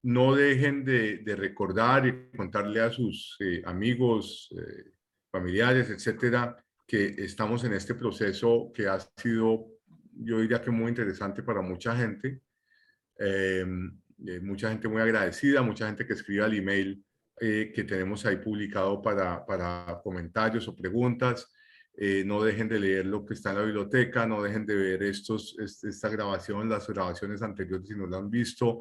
no dejen de recordar y contarle a sus amigos, familiares, etcétera, que estamos en este proceso que ha sido, yo diría que muy interesante para mucha gente. Mucha gente muy agradecida, mucha gente que escribe al email que tenemos ahí publicado para comentarios o preguntas. No dejen de leer lo que está en la biblioteca, no dejen de ver esta grabación, las grabaciones anteriores si no lo han visto.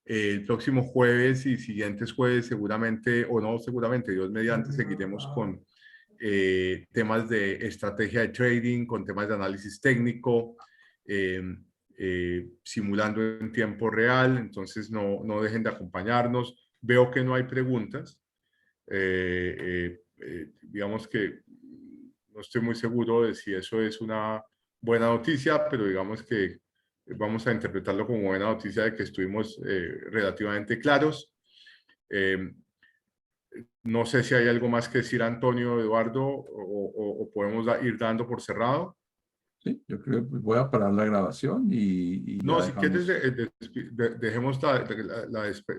El próximo jueves y siguientes jueves seguramente, o no seguramente, Dios mediante, seguiremos con temas de estrategia de trading, con temas de análisis técnico, simulando en tiempo real. Entonces no dejen de acompañarnos. Veo que no hay preguntas. Digamos que no estoy muy seguro de si eso es una buena noticia, pero digamos que vamos a interpretarlo como buena noticia de que estuvimos relativamente claros. No sé si hay algo más que decir, Antonio, Eduardo, o podemos ir dando por cerrado. Sí, yo creo que voy a parar la grabación y ya No, si quieres, dejamos. dejemos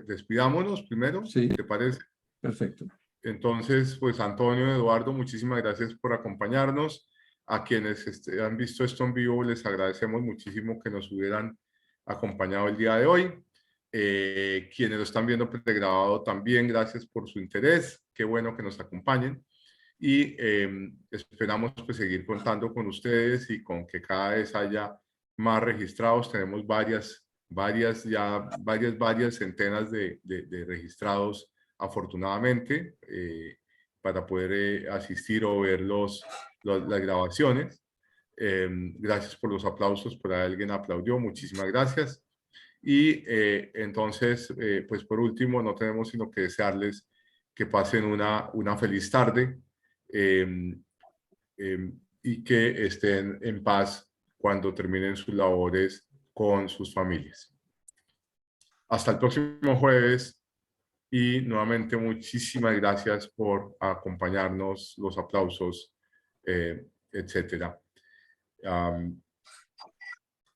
despidámonos primero, Sí, ¿te parece? perfecto. Entonces, pues Antonio, Eduardo, muchísimas gracias por acompañarnos. A quienes han visto esto en vivo, les agradecemos muchísimo que nos hubieran acompañado el día de hoy. Quienes lo están viendo pregrabado también, gracias por su interés. Qué bueno que nos acompañen. Y esperamos pues, seguir contando con ustedes y con que cada vez haya más registrados. Tenemos varias centenas de registrados, afortunadamente, para poder asistir o ver las grabaciones. Gracias por los aplausos, por ahí alguien aplaudió, muchísimas gracias. Y entonces, pues por último, no tenemos sino que desearles que pasen una feliz tarde y que estén en paz cuando terminen sus labores con sus familias. Hasta el próximo jueves y nuevamente muchísimas gracias por acompañarnos, los aplausos, etcétera.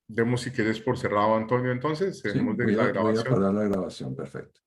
Demos si quieres por cerrado, Antonio, entonces. Sí, Dejemos de voy la a grabación. parar la grabación, perfecto.